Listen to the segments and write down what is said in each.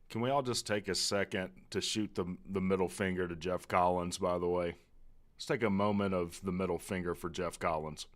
Can we all just take a second to shoot the middle finger to Jeff Collins, by the way? Let's take a moment of the middle finger for Jeff Collins.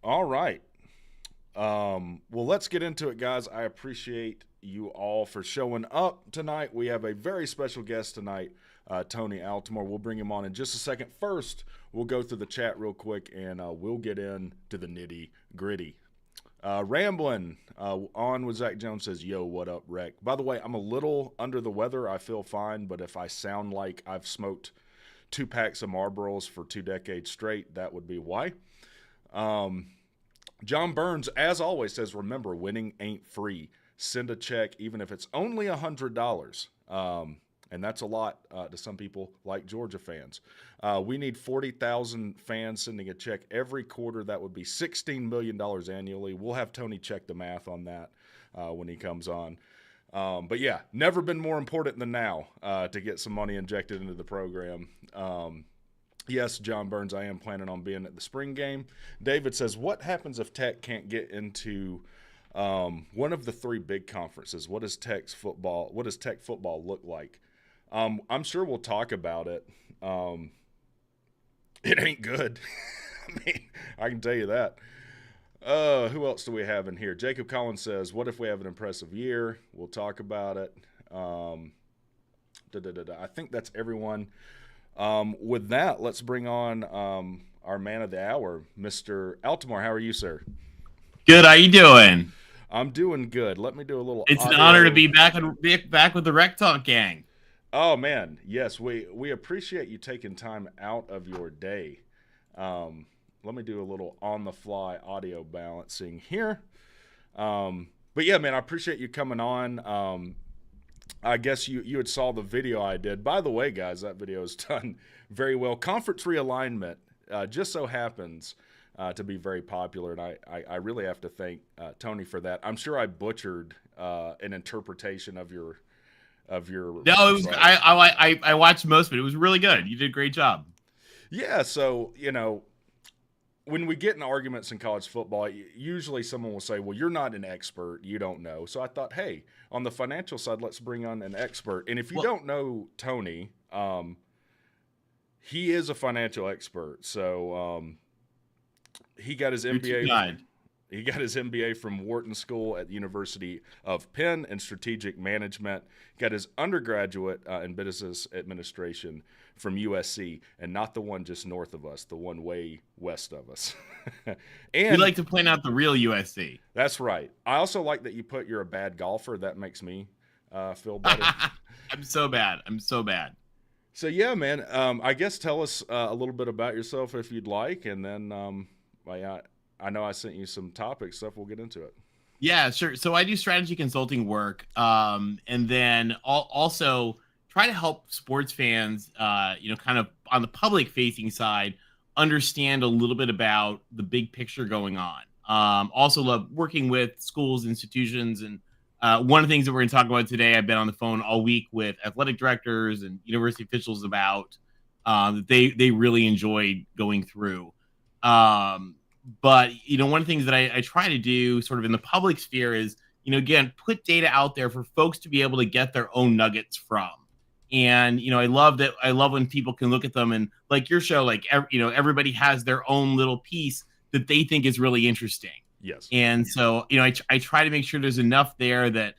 All right. Well, let's get into it, guys. I appreciate you all for showing up tonight. We have a very special guest tonight, Tony Altimore. We'll bring him on in just a second. First, we'll go through the chat real quick, and we'll get into the nitty-gritty. Ramblin' on with Zach Jones says, yo, what up, Wreck? By the way, I'm a little under the weather. I feel fine, but if I sound like I've smoked 2 packs of Marlboros for 2 decades straight, that would be why. John Burns, as always, says, remember, winning ain't free. Send a check, even if it's only $100. And that's a lot to some people like Georgia fans. We need 40,000 fans sending a check every quarter. That would be $16 million annually. We'll have Tony check the math on that when he comes on. But yeah, never been more important than now to get some money injected into the program. Yes, John Burns, I am planning on being at the spring game. David says, what happens if Tech can't get into one of the three big conferences? What does Tech football look like? I'm sure we'll talk about it. It ain't good. I mean, I can tell you that. Who else do we have in here? Jacob Collins says, what if we have an impressive year? We'll talk about it. I think that's everyone. With that, let's bring on our man of the hour, Mr. Altimore. How are you, sir? Good. How you doing? I'm doing good. Let me do a little It's an honor to be back with the WreckTalk gang. Oh, man. Yes, we appreciate you taking time out of your day. Let me do a little on-the-fly audio balancing here. But, yeah, man, I appreciate you coming on. I guess you had saw the video I did. By the way, guys, that video is done very well. Conference Realignment just so happens to be very popular, and I really have to thank Tony for that. I'm sure I butchered an interpretation of your No, it was. I watched most of it. It was really good. You did a great job. Yeah, so when we get in arguments in college football, usually someone will say, well, you're not an expert, you don't know. So I thought, hey, on the financial side, let's bring on an expert. And if you don't know Tony, he is a financial expert. So he got his MBA. He got his MBA from Wharton School at the University of Penn in strategic management. Got his undergraduate in business administration from USC, and not the one just north of us, the one way west of us. And we like to point out the real USC. That's right. I also like that you put you're a bad golfer. That makes me feel better. I'm so bad. So yeah, man. I guess tell us a little bit about yourself if you'd like, and then I know I sent you some topic stuff. We'll get into it. Yeah, sure. So I do strategy consulting work, and then also try to help sports fans, kind of on the public-facing side, understand a little bit about the big picture going on. Also love working with schools, institutions, and one of the things that we're going to talk about today, I've been on the phone all week with athletic directors and university officials about that they really enjoyed going through. But, one of the things that I try to do sort of in the public sphere is, again, put data out there for folks to be able to get their own nuggets from. And, I love when people can look at them and like your show, like, everybody has their own little piece that they think is really interesting. Yes. And so, I try to make sure there's enough there that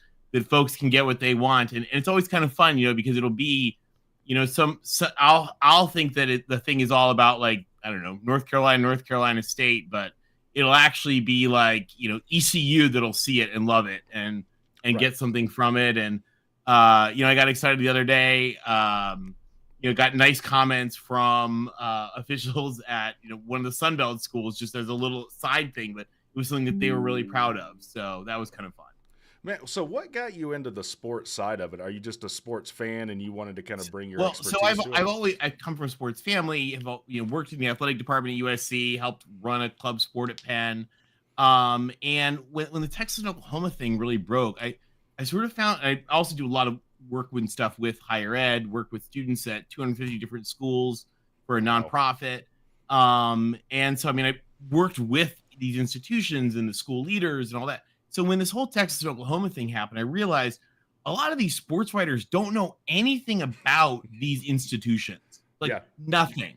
folks can get what they want. And it's always kind of fun, because it'll be, I'll think that the thing is all about like, I don't know, North Carolina State, but it'll actually be like, ECU that'll see it and love it and right. Get something from it. And, I got excited the other day, got nice comments from officials at, one of the Sunbelt schools, just as a little side thing, but it was something that they were really proud of. So that was kind of fun. Man, so what got you into the sports side of it? Are you just a sports fan and you wanted to kind of bring your expertise to it? I come from a sports family. Have worked in the athletic department at USC, helped run a club sport at Penn. And when the Texas and Oklahoma thing really broke, I sort of found I also do a lot of work with stuff with higher ed, work with students at 250 different schools for a nonprofit. And so I worked with these institutions and the school leaders and all that. So when this whole Texas and Oklahoma thing happened, I realized a lot of these sports writers don't know anything about these institutions, nothing,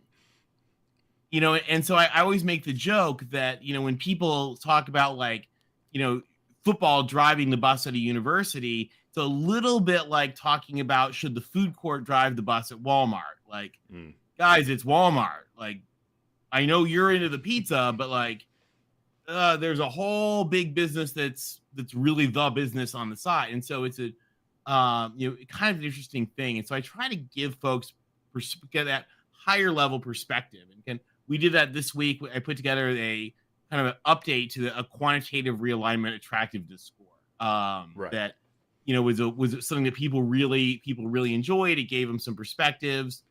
and so I always make the joke that, when people talk about football driving the bus at a university, it's a little bit like talking about should the food court drive the bus at Walmart? Guys, it's Walmart. I know you're into the pizza, but there's a whole big business that's really the business on the side. And so it's a, kind of an interesting thing. And so I try to give folks get that higher level perspective. And we did that this week. I put together a kind of an update to a quantitative realignment attractiveness score right. That, was something that people really enjoyed. It gave them some perspectives,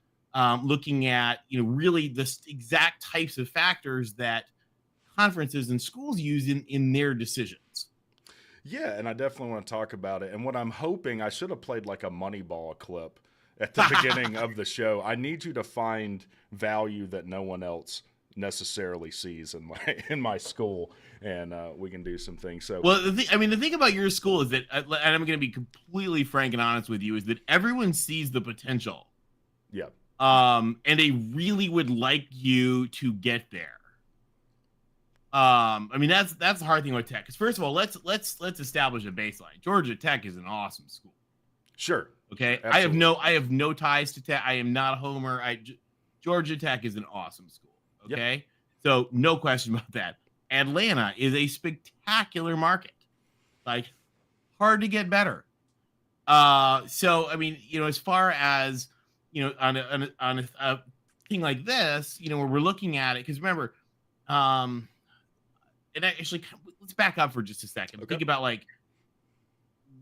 looking at, really the exact types of factors that conferences and schools use in their decisions. Yeah, and I definitely want to talk about it. And what I'm hoping, I should have played like a Moneyball clip at the beginning of the show. I need you to find value that no one else necessarily sees in my school, and we can do some things. So, well, the thing about your school is that, and I'm going to be completely frank and honest with you, is that everyone sees the potential. Yeah. And they really would like you to get there. That's the hard thing with Tech. Because first of all, let's establish a baseline. Georgia Tech is an awesome school. Sure. Okay. Absolutely. I have no ties to Tech. I am not a homer. Georgia Tech is an awesome school. Okay. Yep. So no question about that. Atlanta is a spectacular market. Like, hard to get better. So as far as, on a thing like this, where we're looking at it, because remember, and actually, let's back up for just a second. Okay. Think about like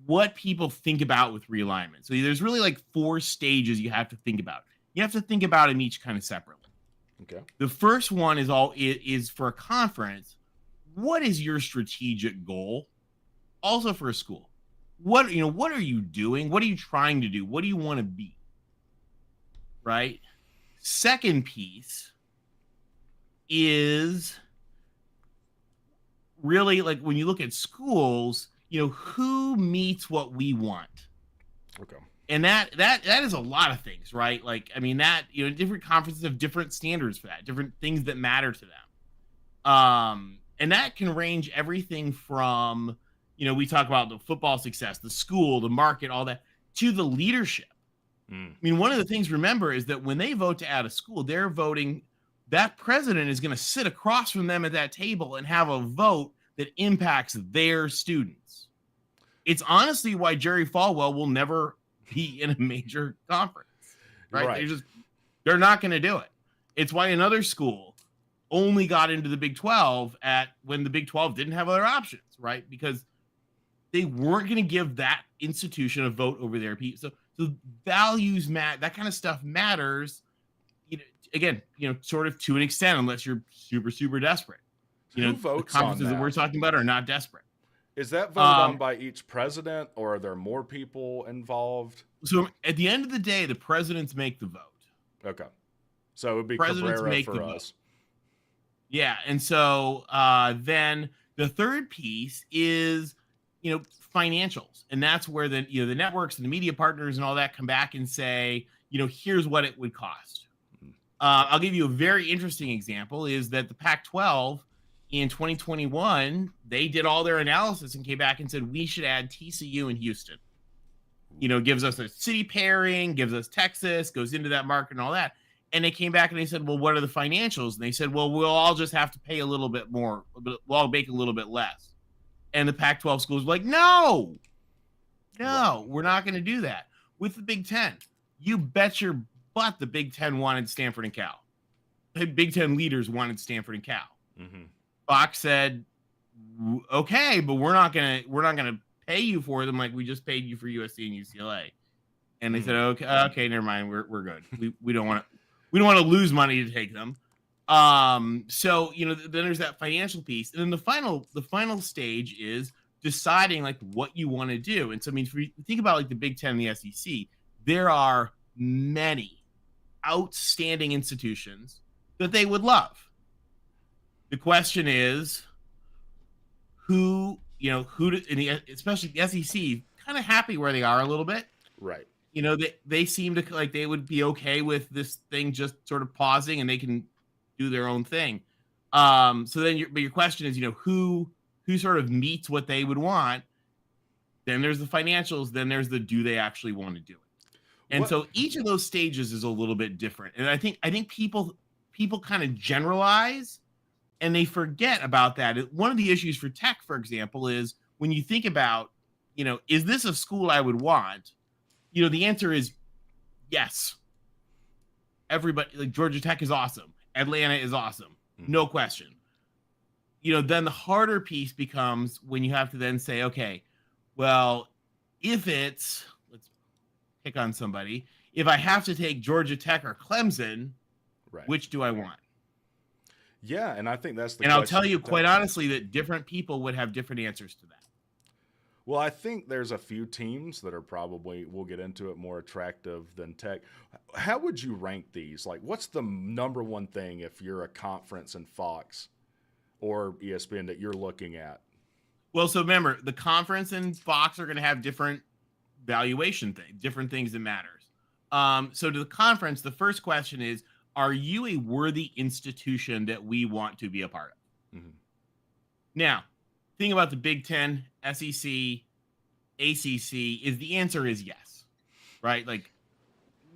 what people think about with realignment. So there's really like 4 stages you have to think about. You have to think about them each kind of separately. Okay. The first one is for a conference. What is your strategic goal? Also for a school, what are you doing? What are you trying to do? What do you want to be? Right. Second piece is really like when you look at schools, who meets what we want. Okay. And that is a lot of things, right? Like, different conferences have different standards for that, different things that matter to them. And that can range everything from, we talk about the football success, the school, the market, all that, to the leadership. One of the things, remember, is that when they vote to add a school, they're voting, that president is going to sit across from them at that table and have a vote that impacts their students. It's honestly why Jerry Falwell will never be in a major conference, right? They're not going to do it. It's why another school only got into the Big 12 when the Big 12 didn't have other options, right? Because they weren't going to give that institution a vote over their people. So values matter. That kind of stuff matters. Again, sort of to an extent, unless you're super, super desperate. Who votes the conferences on that we're talking about are not desperate. Is that voted on by each president, or are there more people involved? So at the end of the day, the presidents make the vote. Okay. So it would be presidents Cabrera make for the us. Vote. Yeah. And so then the third piece is, financials. And that's where the networks and the media partners and all that come back and say, here's what it would cost. I'll give you a very interesting example is that the Pac-12 in 2021, they did all their analysis and came back and said, we should add TCU in Houston. Gives us a city pairing, gives us Texas, goes into that market and all that. And they came back and they said, well, what are the financials? And they said, well, we'll all just have to pay a little bit more, but we'll all make a little bit less. And the Pac-12 schools were like, no, we're not going to do that. With the Big Ten, you bet your butt the Big Ten wanted Stanford and Cal. The Big Ten leaders wanted Stanford and Cal. Mm-hmm. Fox said, okay, but we're not gonna pay you for them like we just paid you for USC and UCLA. And they said, okay, never mind, we're good. We don't want to lose money to take them. So then there's that financial piece, and then the final stage is deciding like what you want to do. And so if you think about like the Big Ten and the SEC, there are many outstanding institutions that they would love. The question is especially the SEC, kind of happy where they are a little bit. Right. They seem to like they would be okay with this thing just sort of pausing and they can do their own thing. So then your question is, who sort of meets what they would want? Then there's the financials, then there's the do they actually want to do it? And so each of those stages is a little bit different. And I think people kind of generalize and they forget about that. One of the issues for tech, for example, is when you think about, is this a school I would want? The answer is yes. Everybody, like Georgia Tech is awesome. Atlanta is awesome. No question. Then the harder piece becomes when you have to then say, okay, well, if it's, let's pick on somebody, if I have to take Georgia Tech or Clemson, Right. which do I want? Yeah, and I think that's the And question. I'll tell you quite honestly that different people would have different answers to that. Well, I think there's a few teams that are probably, we'll get into it, more attractive than Tech. How would you rank these? Like, what's the number one thing if you're a conference in Fox or ESPN that you're looking at? Well, so remember, the conference and Fox are going to have different valuation things, different things that matters. So to the conference, the first question is, are you a worthy institution that we want to be a part of? Mm-hmm. Now, thing about the Big Ten, SEC, ACC is the answer is yes, right? Like,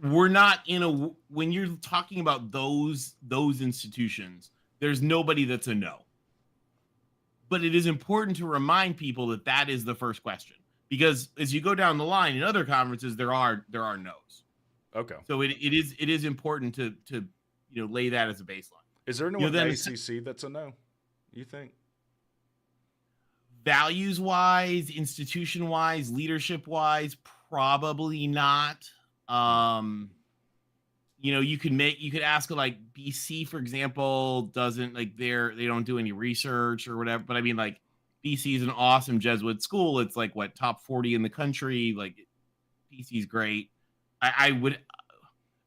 we're not in a, when you're talking about those institutions, there's nobody that's a no. But it is important to remind people that that is the first question, because as you go down the line in other conferences, there are no's. Okay. So it is important to lay that as a baseline. Is there anyone in the ACC that's a no, you think? Values wise, institution wise, leadership wise, probably not. You could ask like BC, for example, doesn't like they don't do any research or whatever. But I mean, like, BC is an awesome Jesuit school. It's like what, top 40 in the country. Like, BC is great. I would,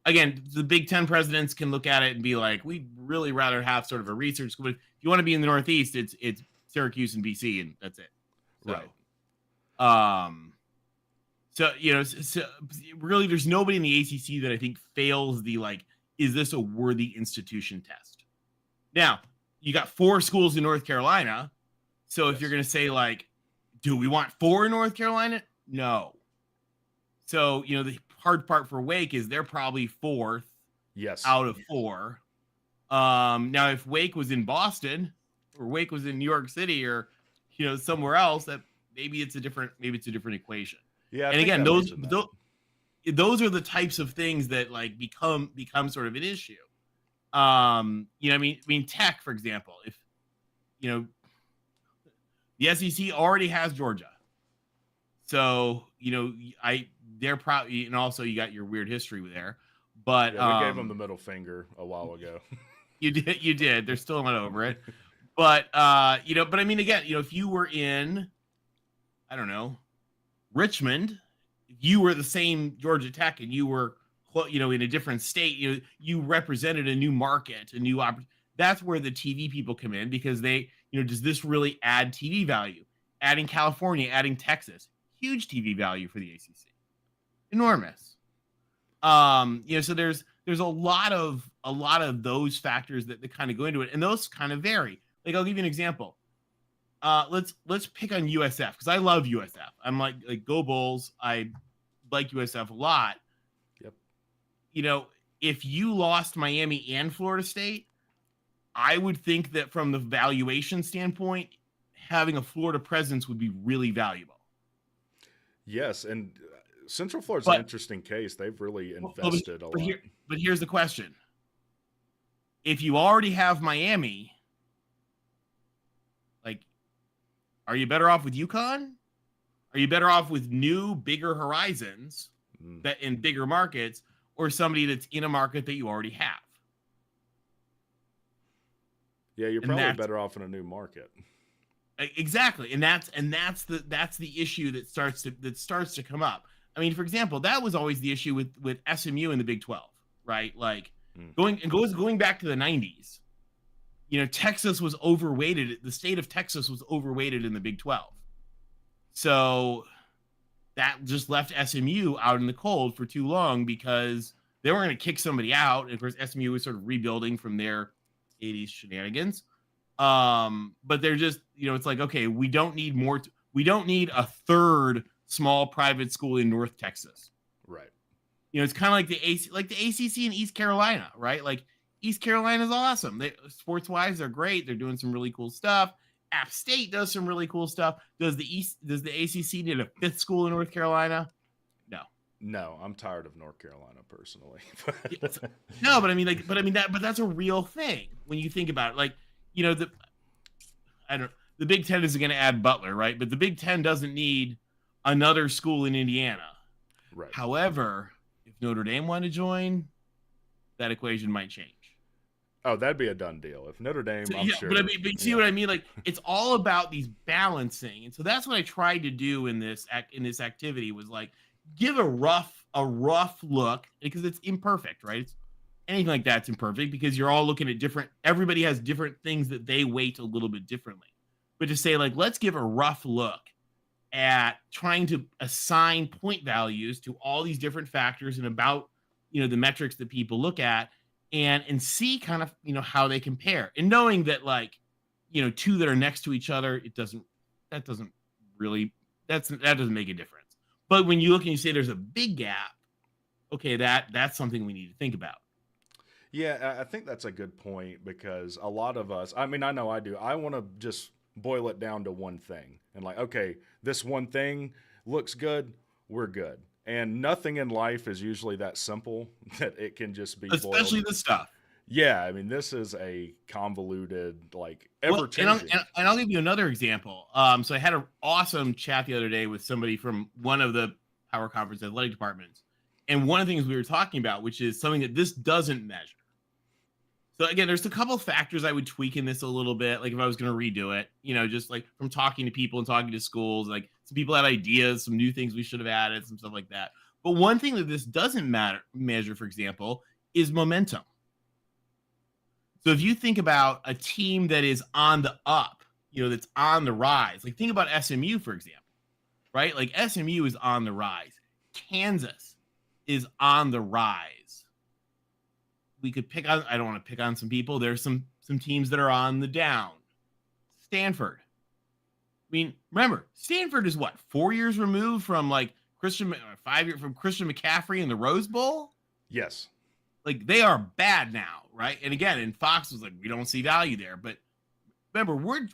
again, the Big Ten presidents can look at it and be like, we'd really rather have sort of a research school. But if you want to be in the Northeast, it's Syracuse and BC, and that's it. So, right. So really, there's nobody in the ACC that I think fails the, like, is this a worthy institution test? Now, you got 4 schools in North Carolina. So if you're going to say, like, do we want 4 in North Carolina? No. So, the hard part for Wake is they're probably 4th out of 4. Now, if Wake was in Boston or Wake was in New York City or, somewhere else, that maybe it's a different equation. Yeah. And again, those are the types of things that, like, become sort of an issue. I mean, Tech, for example, if, the SEC already has Georgia. So, they're probably, and also you got your weird history there, but yeah, we gave them the middle finger a while ago. You did. They're still not over it. But, but I mean, again, if you were in, I don't know, Richmond, if you were the same Georgia Tech and you were, in a different state, you represented a new market, a new opportunity. That's where the TV people come in, because they, does this really add TV value? Adding California, adding Texas, huge TV value for the ACC, enormous. So there's a lot of those factors that kind of go into it, and those kind of vary. Like, I'll give you an example. Let's pick on USF, because I love USF. I'm like go Bulls. I like USF a lot. Yep. If you lost Miami and Florida State, I would think that from the valuation standpoint, having a Florida presence would be really valuable. Yes, and Central Florida's an interesting case. They've really invested a lot. But here's the question. If you already have Miami, like, are you better off with UConn? Are you better off with new, bigger horizons that in bigger markets, or somebody that's in a market that you already have? Yeah, you're probably better off in a new market. Exactly, and that's the issue that starts to come up. I mean, for example, that was always the issue with SMU in the Big 12, right? Like, going back to the 90s, Texas was overweighted. The state of Texas was overweighted in the Big 12, so that just left SMU out in the cold for too long, because they were going to kick somebody out. And of course, SMU was sort of rebuilding from their 80s shenanigans. But they're just, it's like, okay, we don't need we don't need a third small private school in North Texas. Right. It's kind of like the ACC in East Carolina, right? Like, East Carolina is awesome. Sports wise, they're great. They're doing some really cool stuff. App State does some really cool stuff. Does the ACC need a 5th school in North Carolina? No, I'm tired of North Carolina personally. No, but I mean, that's a real thing when you think about it. Like, the Big Ten isn't going to add Butler, right? But the Big Ten doesn't need another school in Indiana. Right. However, if Notre Dame wanted to join, that equation might change. Oh, that'd be a done deal. If Notre Dame, I'm sure. But I mean, but you see what I mean? Like, it's all about these balancing, and so that's what I tried to do in this activity was like give a rough look, because it's imperfect, right? It's anything like that's imperfect because you're all looking at different. Everybody has different things that they weight a little bit differently. But to say like, let's give a rough look at trying to assign point values to all these different factors and about the metrics that people look at. And see kind of, how they compare, and knowing that like, two that are next to each other, that doesn't make a difference. But when you look and you say there's a big gap, okay, that's something we need to think about. Yeah, I think that's a good point, because a lot of us, I mean, I know I do. I want to just boil it down to one thing and like, okay, this one thing looks good, we're good. And nothing in life is usually that simple that it can just be especially boiled. This stuff. Yeah, I mean, this is a convoluted, like, ever-changing. And I'll give you another example. So I had an awesome chat the other day with somebody from one of the Power Conference athletic departments. And one of the things we were talking about, which is something that this doesn't measure. So again, there's a couple of factors I would tweak in this a little bit. Like if I was going to redo it, just like from talking to people and talking to schools, like some people had ideas, some new things we should have added, some stuff like that. But one thing that this doesn't measure, for example, is momentum. So if you think about a team that is on the up, that's on the rise, like think about SMU, for example, right? Like SMU is on the rise. Kansas is on the rise. We could pick on, I don't want to pick on some people. There's some teams that are on the down. Stanford. I mean, remember, Stanford is what, 4 years removed from like 5 years from Christian McCaffrey in the Rose Bowl? Yes. Like they are bad now, right? And again, and Fox was like, we don't see value there. But remember,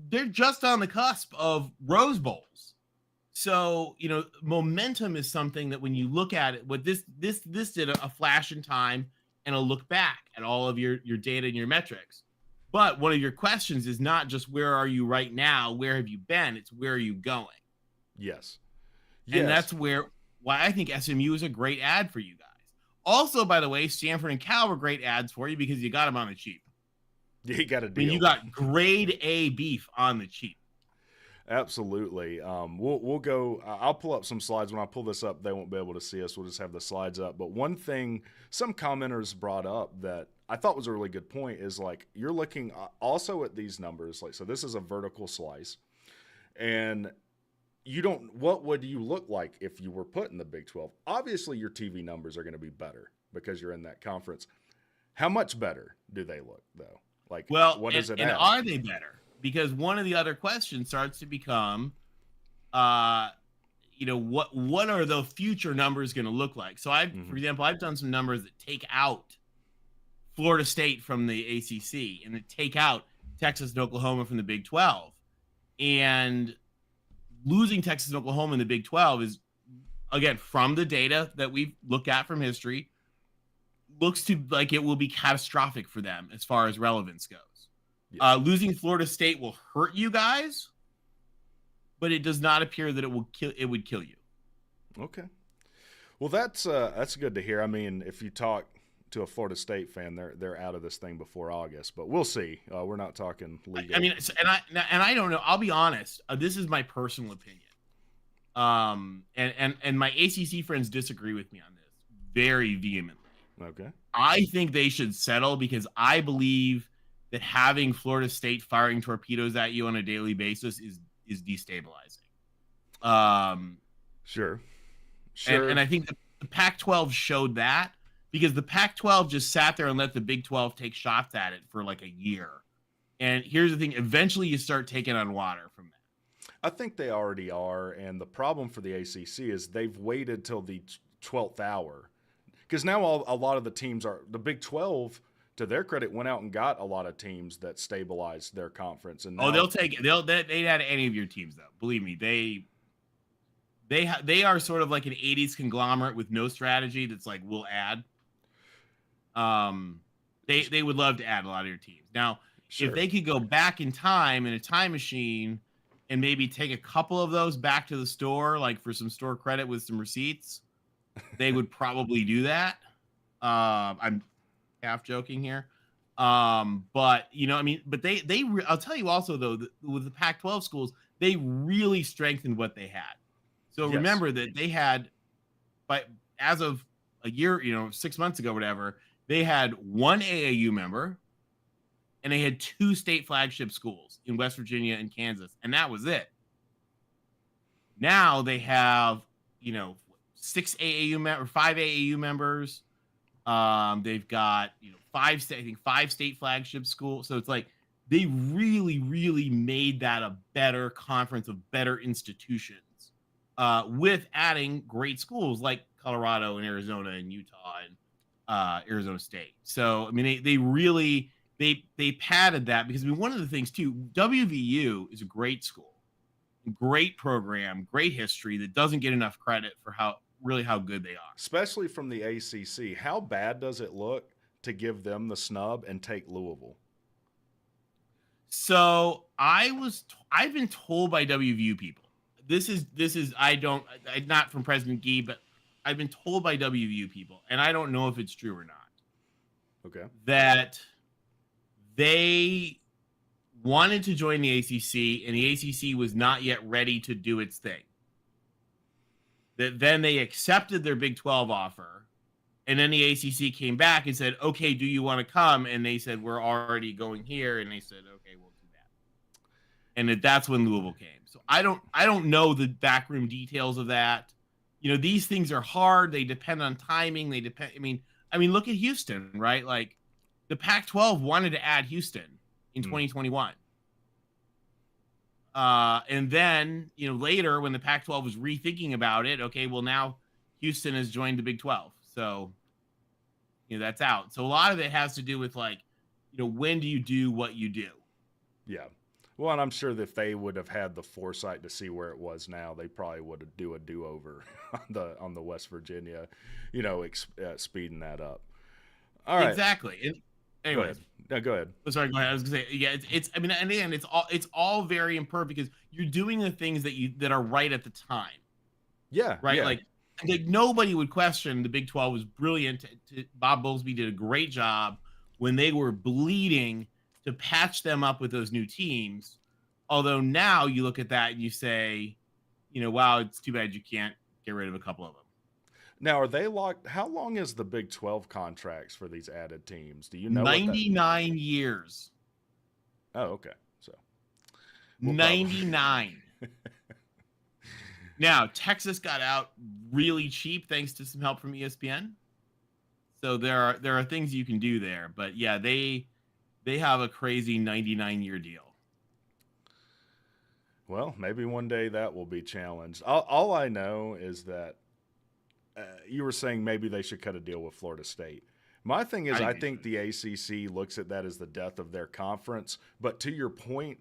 they're just on the cusp of Rose Bowls. So, momentum is something that when you look at it, what this did a flash in time and a look back at all of your data and your metrics. But one of your questions is not just where are you right now, where have you been? It's where are you going? Yes. And that's why I think SMU is a great ad for you guys. Also, by the way, Stanford and Cal were great ads for you because you got them on the cheap. Yeah, you got a deal. I mean, you got grade A beef on the cheap. Absolutely. We'll go. I'll pull up some slides. When I pull this up, they won't be able to see us. We'll just have the slides up. But one thing some commenters brought up that I thought was a really good point is like you're looking also at these numbers. Like, so this is a vertical slice, and what would you look like if you were put in the Big 12? Obviously, your TV numbers are going to be better because you're in that conference. How much better do they look, though? Like, what does it add? And are they better? Because one of the other questions starts to become, what are the future numbers going to look like? So for example, I've done some numbers that take out Florida State from the ACC and that take out Texas and Oklahoma from the Big 12. And losing Texas and Oklahoma in the Big 12 is, again, from the data that we've looked at from history, looks to like it will be catastrophic for them as far as relevance goes. Yeah. Losing Florida State will hurt you guys, but it does not appear that it would kill you. Okay. Well, that's good to hear. I mean, if you talk to a Florida State fan, they're out of this thing before August, but we'll see. We're not talking legal. I mean, and I don't know. I'll be honest. This is my personal opinion. And my ACC friends disagree with me on this very vehemently. Okay. I think they should settle because I believe that having Florida State firing torpedoes at you on a daily basis is destabilizing. Sure. And I think the Pac-12 showed that because the Pac-12 just sat there and let the Big 12 take shots at it for like a year. And here's the thing. Eventually you start taking on water from that. I think they already are. And the problem for the ACC is they've waited till the 12th hour. Because now a lot of the teams are – the Big 12 – to their credit, went out and got a lot of teams that stabilized their conference. And now, they'll take it. They'd add any of your teams, though. Believe me, they are sort of like an '80s conglomerate with no strategy. That's like we'll add. They would love to add a lot of your teams. Now, sure. If they could go back in time in a time machine and maybe take a couple of those back to the store, like for some store credit with some receipts, they would probably do that. I'm half joking here. But I mean, but I'll tell you also though, with the Pac-12 schools, they really strengthened what they had. So Yes. remember that they had, but as of a year, 6 months ago, whatever, they had one AAU member and they had 2 state flagship schools in West Virginia and Kansas. And that was it. Now they have, 6 AAU members, 5 AAU members. They've got, 5 state flagship schools. So it's like they really, really made that a better conference of better institutions, with adding great schools like Colorado and Arizona and Utah and Arizona State. So I mean, they really they padded that, because I mean, one of the things too, WVU is a great school, great program, great history that doesn't get enough credit for how good they are. Especially from the ACC. How bad does it look to give them the snub and take Louisville? So I've been told by WVU people, this is I'm not from President Gee, but I've been told by WVU people, and I don't know if it's true or not. Okay. That they wanted to join the ACC, and the ACC was not yet ready to do its thing. That then they accepted their Big 12 offer, and then the ACC came back and said, okay, do you want to come? And they said, we're already going here. And they said, okay, we'll do that. And that's when Louisville came. So I don't know the backroom details of that. These things are hard. They depend on timing. They depend. I mean, look at Houston, right? Like the Pac-12 wanted to add Houston in 2021. And then, later when the Pac-12 was rethinking about it, okay, well now Houston has joined the Big 12. So, that's out. So a lot of it has to do with like, when do you do what you do? Yeah. Well, and I'm sure that if they would have had the foresight to see where it was now, they probably would do a do-over on the West Virginia, speeding that up. All right. Exactly. And anyways. Go ahead. Sorry, go ahead. I was gonna say, yeah, it's I mean, and again, it's all very imperfect because you're doing the things that are right at the time. Yeah. Right. Yeah. Like nobody would question the Big 12 was brilliant. Bob Bowlesby did a great job when they were bleeding to patch them up with those new teams. Although now you look at that and you say, wow, it's too bad you can't get rid of a couple of them. Now, are they locked? How long is the Big 12 contracts for these added teams? Do you know? 99 years. Oh, okay. So 99. Now, Texas got out really cheap thanks to some help from ESPN. So there are things you can do there, but yeah, they have a crazy 99-year deal. Well, maybe one day that will be challenged. All I know is that you were saying maybe they should cut a deal with Florida State. My thing is, I think the ACC looks at that as the death of their conference. But to your point,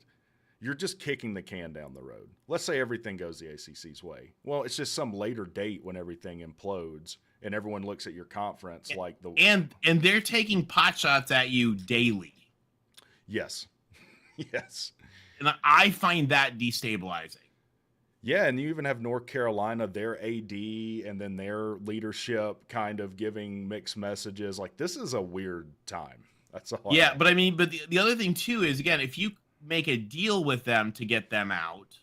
you're just kicking the can down the road. Let's say everything goes the ACC's way. Well, it's just some later date when everything implodes and everyone looks at your conference like the and they're taking pot shots at you daily. Yes. Yes. And I find that destabilizing. Yeah, and you even have North Carolina, their AD, and then their leadership kind of giving mixed messages. Like, this is a weird time. That's all. Yeah, but I mean, but the other thing too is, again, if you make a deal with them to get them out,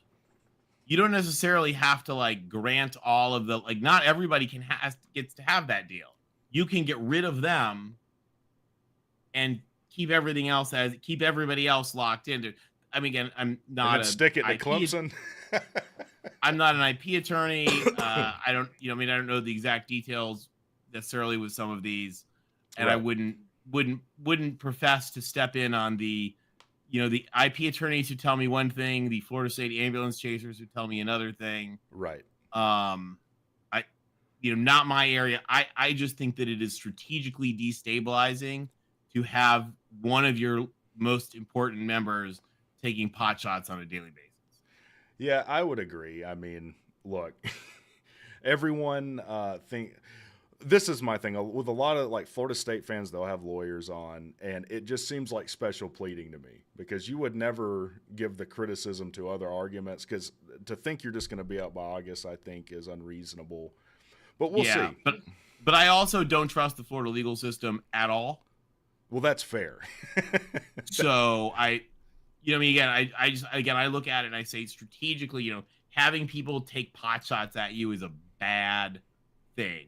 you don't necessarily have to like grant all of the, like, not everybody gets to have that deal. You can get rid of them and keep everybody else locked in. I mean, again, I'm not stick it to Clemson. I'm not an IP attorney. I don't, I don't know the exact details necessarily with some of these, and right. I wouldn't profess to step in on the, the IP attorneys who tell me one thing, the Florida State ambulance chasers who tell me another thing. Right. Not my area. I just think that it is strategically destabilizing to have one of your most important members taking pot shots on a daily basis. Yeah, I would agree. I mean, look, everyone this is my thing with a lot of like Florida State fans. They'll have lawyers on, and it just seems like special pleading to me, because you would never give the criticism to other arguments, because to think you're just going to be out by August, I think, is unreasonable. But we'll see. But I also don't trust the Florida legal system at all. Well, that's fair. So I look at it and I say strategically, having people take pot shots at you is a bad thing.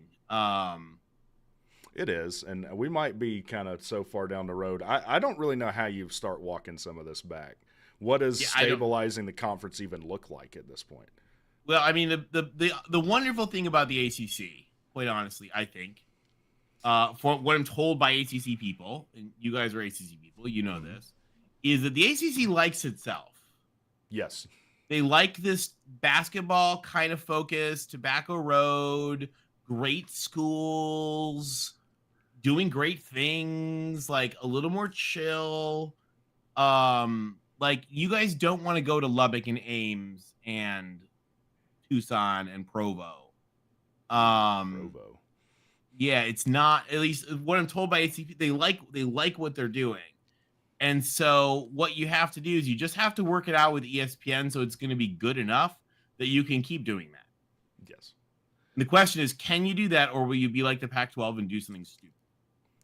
It is, and we might be kind of so far down the road. I don't really know how you start walking some of this back. What does stabilizing the conference even look like at this point? Well, I mean, the wonderful thing about the ACC, quite honestly, I think, for what I'm told by ACC people, and you guys are ACC people, you know this, is that the ACC likes itself. Yes. They like this basketball kind of focus, Tobacco Road, great schools, doing great things, like a little more chill. Like, you guys don't want to go to Lubbock and Ames and Tucson and Provo. Yeah, it's not, at least what I'm told by ACP, they like what they're doing. And so what you have to do is you just have to work it out with ESPN so it's going to be good enough that you can keep doing that. Yes. And the question is, can you do that, or will you be like the Pac-12 and do something stupid?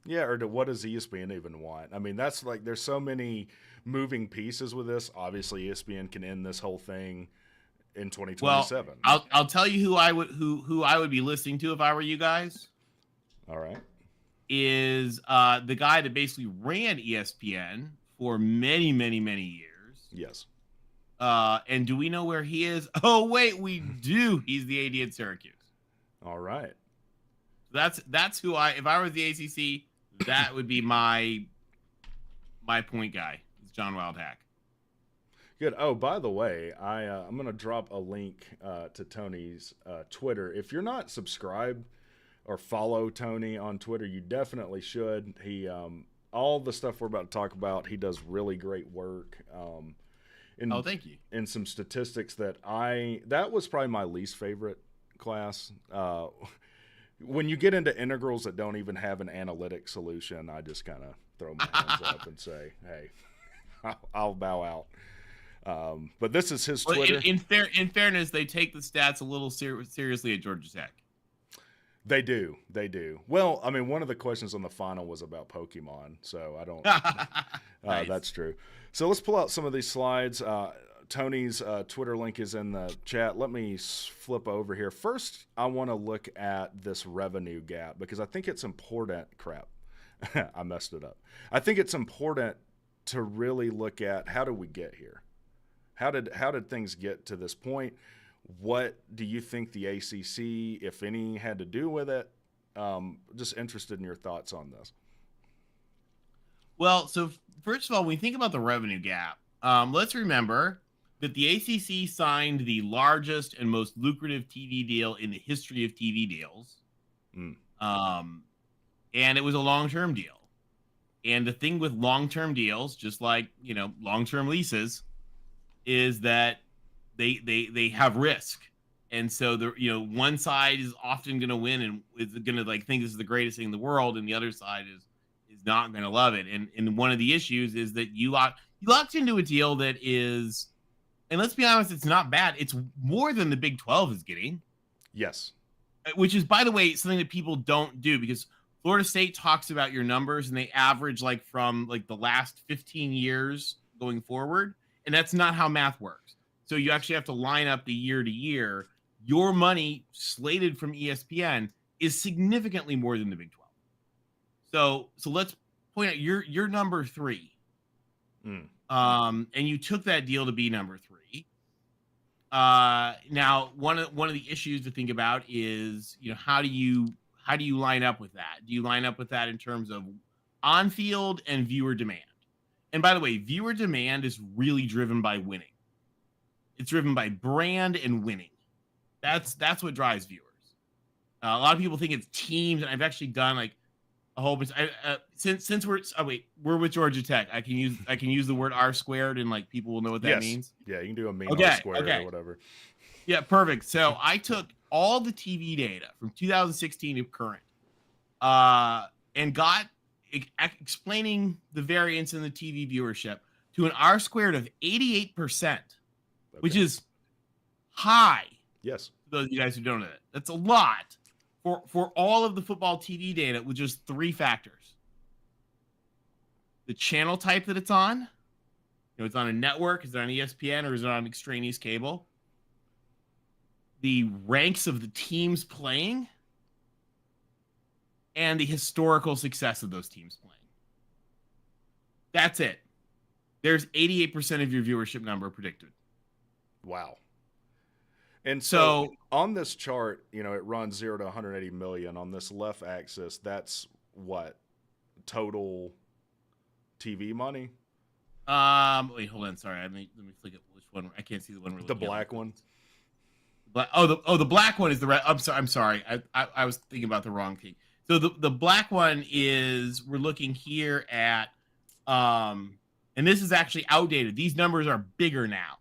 Yeah, or what does ESPN even want? I mean, that's like, there's so many moving pieces with this. Obviously, ESPN can end this whole thing in 2027. Well, I'll tell you who I would be listening to if I were you guys. All right. Is the guy that basically ran ESPN for many, many, many years. Yes. And do we know where he is? Oh, wait, we do. He's the AD at Syracuse. All right. That's who if I was the ACC, that would be my point guy. It's John Wildhack. Good. Oh, by the way, I'm going to drop a link to Tony's Twitter. If you're not subscribed or follow Tony on Twitter, you definitely should. He all the stuff we're about to talk about, he does really great work. Thank you. And some statistics that was probably my least favorite class. When you get into integrals that don't even have an analytic solution, I just kind of throw my hands up and say, hey, I'll bow out. But this is his Twitter. In fairness, they take the stats a little seriously at Georgia Tech. They do. Well, I mean, one of the questions on the final was about Pokemon, so I don't. Nice. That's true. So let's pull out some of these slides. Tony's Twitter link is in the chat. Let me flip over here. First, I want to look at this revenue gap, because I think it's important. Crap, I messed it up. I think it's important to really look at, how did we get here? How did things get to this point? What do you think the ACC, if any, had to do with it? Just interested in your thoughts on this. Well, so first of all, when we think about the revenue gap, let's remember that the ACC signed the largest and most lucrative TV deal in the history of TV deals. And it was a long-term deal. And the thing with long-term deals, just like, long-term leases, is that they have risk. And so one side is often going to win and is going to think this is the greatest thing in the world, and the other side is not going to love it. And one of the issues is that you locked into a deal that is, and let's be honest, it's not bad. It's more than the Big 12 is getting. Yes. Which is, by the way, something that people don't do, because Florida State talks about your numbers and they average from the last 15 years going forward. And that's not how math works. So you actually have to line up the year to year. Your money slated from ESPN is significantly more than the Big 12. So let's point out you're number 3. And you took that deal to be number 3. Now one of the issues to think about is, how do you line up with that? Do you line up with that in terms of on-field and viewer demand? And by the way, viewer demand is really driven by winning. It's driven by brand and winning. That's what drives viewers. A lot of people think it's teams, and I've actually done a whole bunch. Since we're with Georgia Tech, I can use the word R squared, and people will know what that means. Yeah, you can do a mean R squared or whatever. Yeah, perfect. So I took all the TV data from 2016 to current, and got explaining the variance in the TV viewership to an R squared of 88%, which is high. Yes. For those of you guys who don't know that, that's a lot for all of the football TV data with just 3 factors: the channel type that it's on, it's on a network, is it on ESPN or is it on extraneous cable? The ranks of the teams playing, and the historical success of those teams playing. That's it. There's 88% of your viewership number predicted. Wow. And so on this chart, it runs 0 to 180 million. On this left axis, that's what? Total TV money? Wait, hold on. Sorry. Let me look at which one. I can't see the one we're looking at. The black one? The black one is the red. I'm sorry. I was thinking about the wrong thing. So the black one is, we're looking here at, and this is actually outdated. These numbers are bigger now.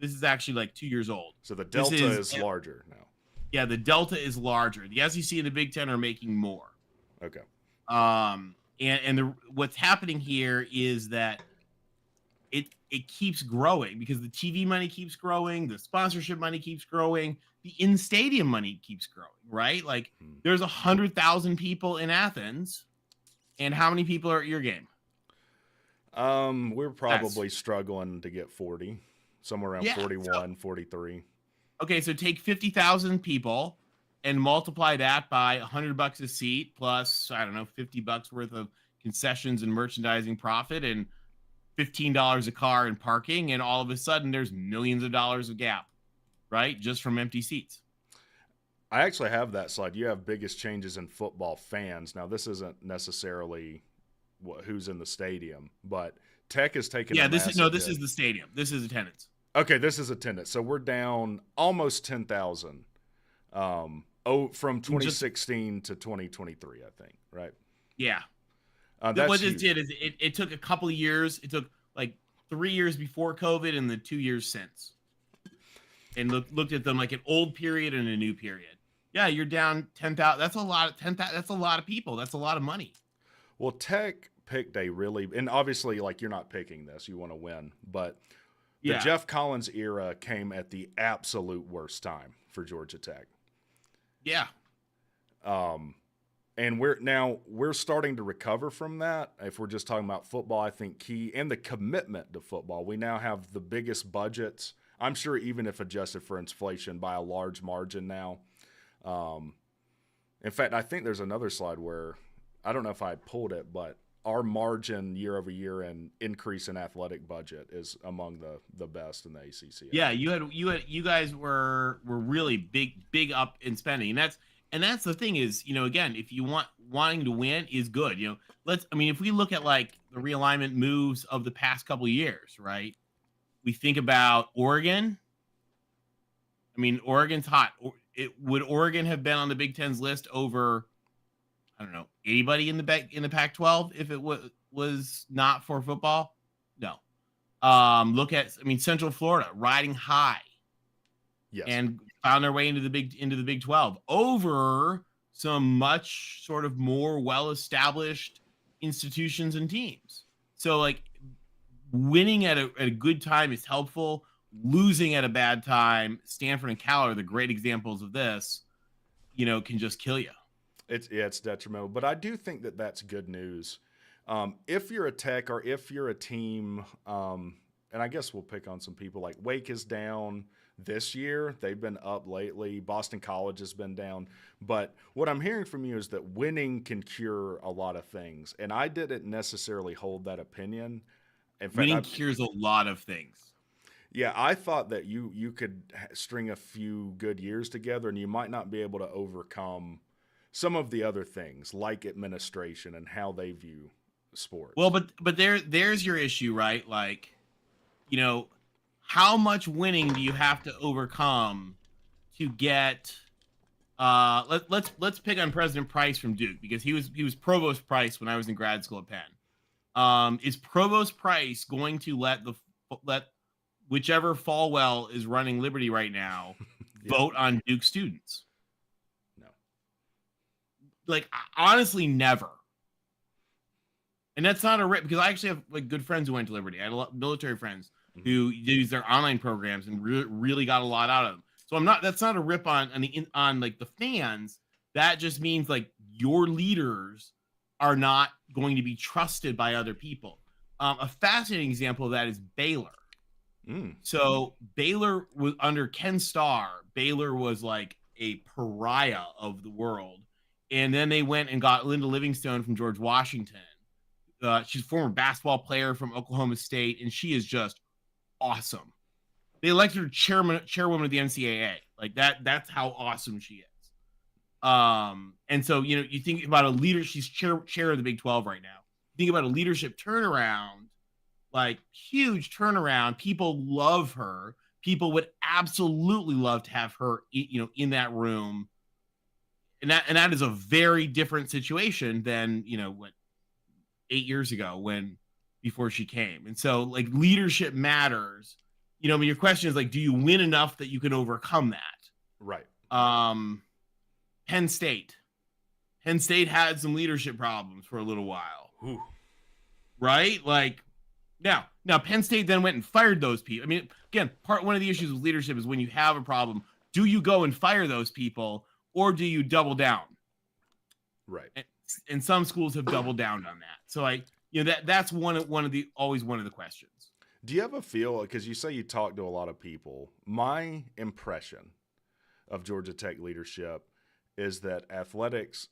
This is actually like 2 years old. So the delta is larger now. Yeah, the delta is larger. The SEC and the Big Ten are making more. Okay. What's happening here is that it keeps growing because the TV money keeps growing, the sponsorship money keeps growing, the in-stadium money keeps growing, right? Like there's 100,000 people in Athens, and how many people are at your game? We're probably struggling to get 40, somewhere around 41, 43. Okay, so take 50,000 people and multiply that by $100 a seat plus, I don't know, $50 worth of concessions and merchandising profit and $15 a car and parking, and all of a sudden there's millions of dollars of gap, right? Just from empty seats. I actually have that slide. You have biggest changes in football fans. Now, this isn't necessarily who's in the stadium, but Tech is taking this is the stadium. This is attendance. Okay, this is attendance. So we're down almost 10,000 from 2016 to 2023, I think, right? Yeah. What this did is it took a couple of years. It took like 3 years before COVID and the 2 years since, and looked at them like an old period and a new period. Yeah, you're down 10,000. That's a lot. That's a lot of people. That's a lot of money. Well, Tech picked and obviously, like, you're not picking this. You want to win, but the Jeff Collins era came at the absolute worst time for Georgia Tech. Yeah. And we're starting to recover from that. If we're just talking about football, I think key and the commitment to football. We now have the biggest budgets, I'm sure, even if adjusted for inflation, by a large margin now. In fact, I think there's another slide where, I don't know if I pulled it, but our margin year over year and increase in athletic budget is among the best in the ACC. Yeah, you guys were really big up in spending, and that's the thing is, again, if you wanting to win is good. If we look at like the realignment moves of the past couple of years, right? We think about Oregon. I mean, Oregon's hot. Would Oregon have been on the Big Ten's list over, I don't know, anybody in the Pac-12 if it was not for football? No. Look at, Central Florida riding high. Yes. And found their way into the Big 12 over some much sort of more well-established institutions and teams. So, like, winning at a good time is helpful. Losing at a bad time, Stanford and Cal are the great examples of this, can just kill you. It's detrimental. But I do think that that's good news. If you're a Tech or if you're a team, and I guess we'll pick on some people, like Wake is down this year. They've been up lately. Boston College has been down. But what I'm hearing from you is that winning can cure a lot of things. And I didn't necessarily hold that opinion. In fact, winning cures a lot of things. Yeah, I thought that you could string a few good years together and you might not be able to overcome some of the other things like administration and how they view sports. Well, but there's your issue, right? Like, how much winning do you have to overcome to get let's pick on President Price from Duke, because he was Provost Price when I was in grad school at Penn. Is Provost Price going to let whichever Falwell is running Liberty right now vote on Duke students? No. like honestly never. And that's not a rip, because I actually have like good friends who went to Liberty. I had a lot military friends who use their online programs and really got a lot out of them. So I'm not. That's not a rip on on like the fans. That just means like your leaders are not going to be trusted by other people. A fascinating example of that is Baylor. So Baylor was under Ken Starr. Baylor was like a pariah of the world, and then they went and got Linda Livingstone from George Washington. She's a former basketball player from Oklahoma State, and she is just awesome. They elected her chairwoman of the NCAA. Like that's how awesome she is. And so, you know, you think about a leader, she's chair of the Big 12 right now. Think about a leadership turnaround, like huge turnaround. People love her. People would absolutely love to have her, you know, in that room. And that is a very different situation than, you know, what 8 years ago before she came. And so like leadership matters. You know, I mean, your question is like, do you win enough that you can overcome that? Right. Penn State had some leadership problems for a little while. Ooh. Right? Like now Penn State then went and fired those people. I mean, again, one of the issues with leadership is when you have a problem, do you go and fire those people or do you double down? Right. And some schools have doubled down on that. So that's one of the questions. Do you have a feel, because you say you talk to a lot of people, my impression of Georgia Tech leadership is that athletics,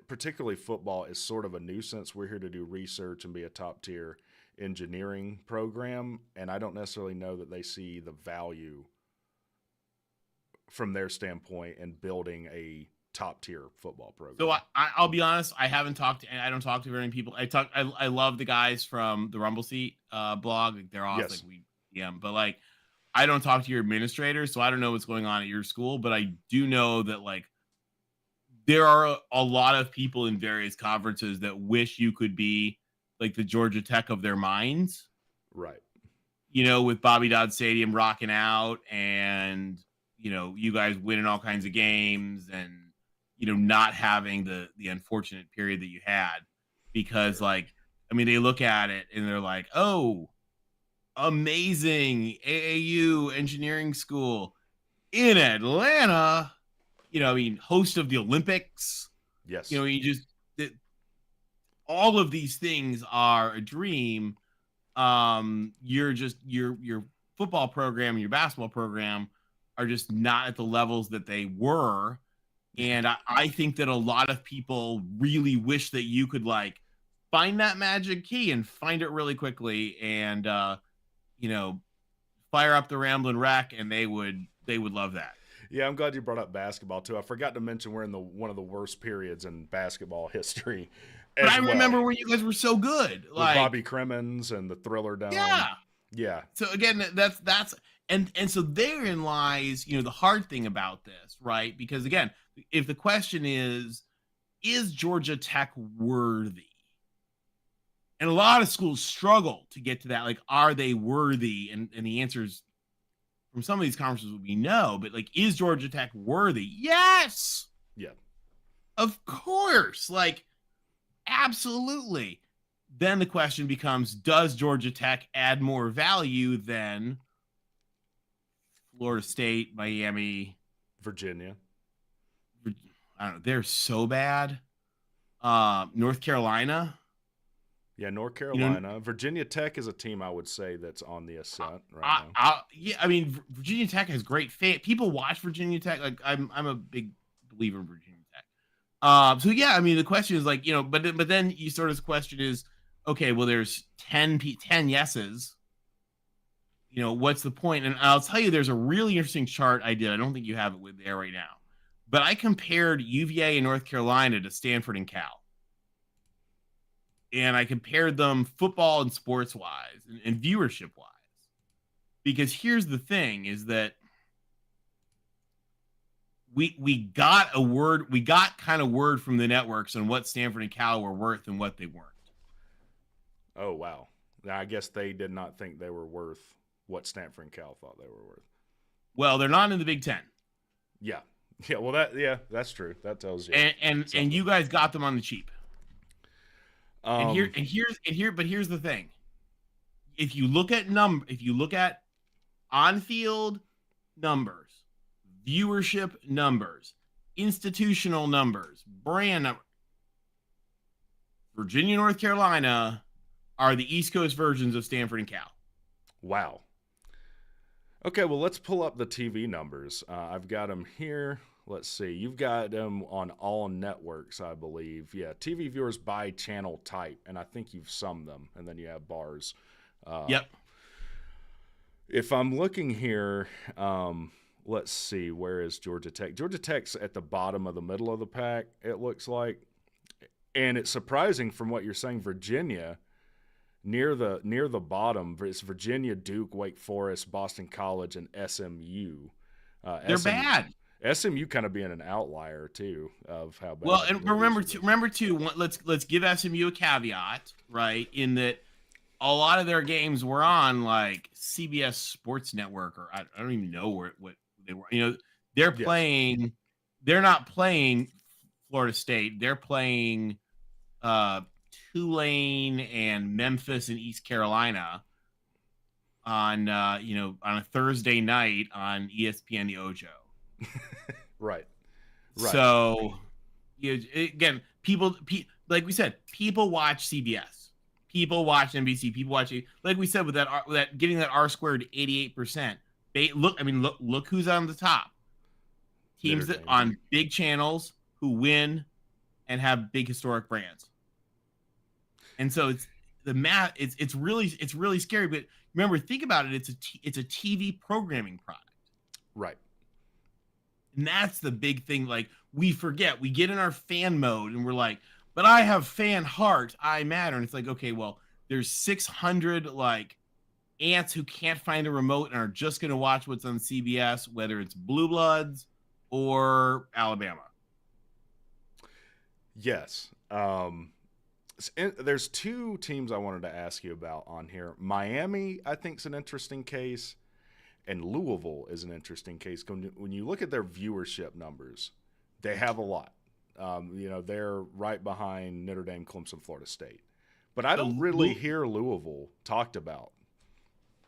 particularly football, is sort of a nuisance. We're here to do research and be a top tier engineering program, and I don't necessarily know that they see the value from their standpoint in building a top tier football program. So I'll be honest, I don't talk to very many people. I love the guys from the Rumble Seat blog. Like they're awesome. Yes. But like I don't talk to your administrators, so I don't know what's going on at your school, but I do know that like there are a lot of people in various conferences that wish you could be like the Georgia Tech of their minds. Right. You know, with Bobby Dodd Stadium rocking out and, you know, you guys winning all kinds of games and, you know, not having the unfortunate period that you had, because like, I mean, they look at it and they're like, oh, amazing AAU engineering school in Atlanta, you know, I mean, host of the Olympics. Yes. You know, all of these things are a dream. Your football program and your basketball program are just not at the levels that they were. And I think that a lot of people really wish that you could like find that magic key and find it really quickly and, you know, fire up the Ramblin' Wreck, and they would love that. Yeah, I'm glad you brought up basketball too. I forgot to mention we're in one of the worst periods in basketball history. But I remember when you guys were so good, like with Bobby Crimmins and the Thriller Dome. Yeah. So again, that's and so therein lies, you know, the hard thing about this, right? Because again, if the question is Georgia Tech worthy? And a lot of schools struggle to get to that. Like, are they worthy? And the answers from some of these conferences would be no. But like, is Georgia Tech worthy? Yes. Yeah. Of course. Like, absolutely. Then the question becomes, does Georgia Tech add more value than Florida State, Miami, Virginia? I don't know. They're so bad. North Carolina. Yeah, North Carolina. You know, Virginia Tech is a team I would say that's on the ascent right now. Yeah, I mean, Virginia Tech has great fan. People watch Virginia Tech. Like, I'm a big believer in Virginia Tech. So yeah, I mean, the question is like, you know, but then you sort of the question is, okay, well, there's 10 yeses. You know, what's the point? And I'll tell you, there's a really interesting chart I did. I don't think you have it with there right now, but I compared UVA and North Carolina to Stanford and Cal. And I compared them football and sports wise and viewership wise, because here's the thing is that we got kind of word from the networks on what Stanford and Cal were worth and what they weren't. Oh, wow. I guess they did not think they were worth what Stanford and Cal thought they were worth. Well, they're not in the Big Ten. Yeah. Yeah, well, that's true. That tells you. And you guys got them on the cheap. But here's the thing. If you look at on-field numbers, viewership numbers, institutional numbers, brand numbers, Virginia, North Carolina are the East Coast versions of Stanford and Cal. Wow. Okay, well, let's pull up the TV numbers. I've got them here. Let's see. You've got them on all networks, I believe. Yeah, TV viewers by channel type, and I think you've summed them, and then you have bars. Yep. If I'm looking here, let's see. Where is Georgia Tech? Georgia Tech's at the bottom of the middle of the pack, it looks like. And it's surprising from what you're saying, Virginia – near the bottom, it's Virginia, Duke, Wake Forest, Boston College, and SMU. They're bad. SMU kind of being an outlier too of how bad. Well, and remember too. Let's give SMU a caveat, right? In that a lot of their games were on like CBS Sports Network, or I don't even know what they were. You know, they're playing. Yes. They're not playing Florida State. They're playing Tulane and Memphis and East Carolina on on a Thursday night on ESPN the Ojo. Right. So again, people like we said, people watch CBS, people watch NBC, people watch, like we said, with that getting that R squared 88%. Look who's on the top. Teams that on big channels who win and have big historic brands. And so it's the math. It's really scary. But remember, think about it. It's a TV programming product, right? And that's the big thing. Like we forget, we get in our fan mode, and we're like, "But I have fan heart. I matter." And it's like, okay, well, there's 600 like ants who can't find a remote and are just gonna watch what's on CBS, whether it's Blue Bloods or Alabama. Yes. There's two teams I wanted to ask you about on here. Miami, I think, is an interesting case, and Louisville is an interesting case. When you look at their viewership numbers, they have a lot. They're right behind Notre Dame, Clemson, Florida State. But I don't really hear Louisville talked about.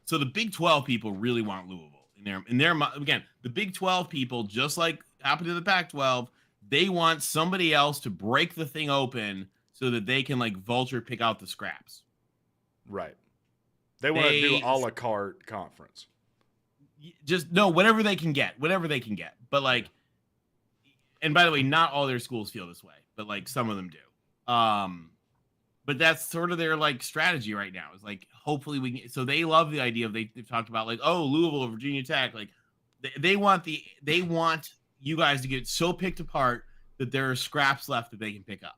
So the Big 12 people really want Louisville. Again, the Big 12 people, just like happened to the Pac-12, they want somebody else to break the thing open so that they can like vulture pick out the scraps. Right. They want to do a la carte conference. Just whatever they can get. But like, and by the way, not all their schools feel this way, but like some of them do. But that's sort of their like strategy right now. Is like hopefully we can, so they love the idea of they've talked about like, oh, Louisville, Virginia Tech, like they want you guys to get so picked apart that there are scraps left that they can pick up.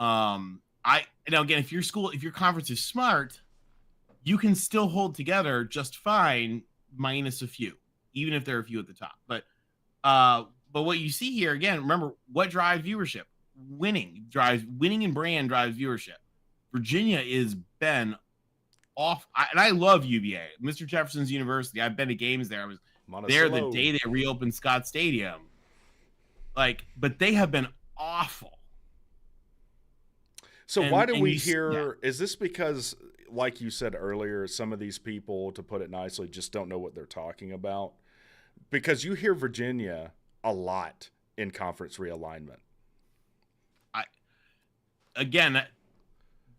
Again, if your conference is smart, you can still hold together just fine, minus a few, even if there are a few at the top. But what you see here, again, remember what drives viewership? Winning and brand drives viewership. Virginia is been off, and I love UVA, Mr. Jefferson's University. I've been to games there. I was there the day they reopened Scott Stadium. But they have been awful. So why do we hear? Is this because, like you said earlier, some of these people, to put it nicely, just don't know what they're talking about? Because you hear Virginia a lot in conference realignment.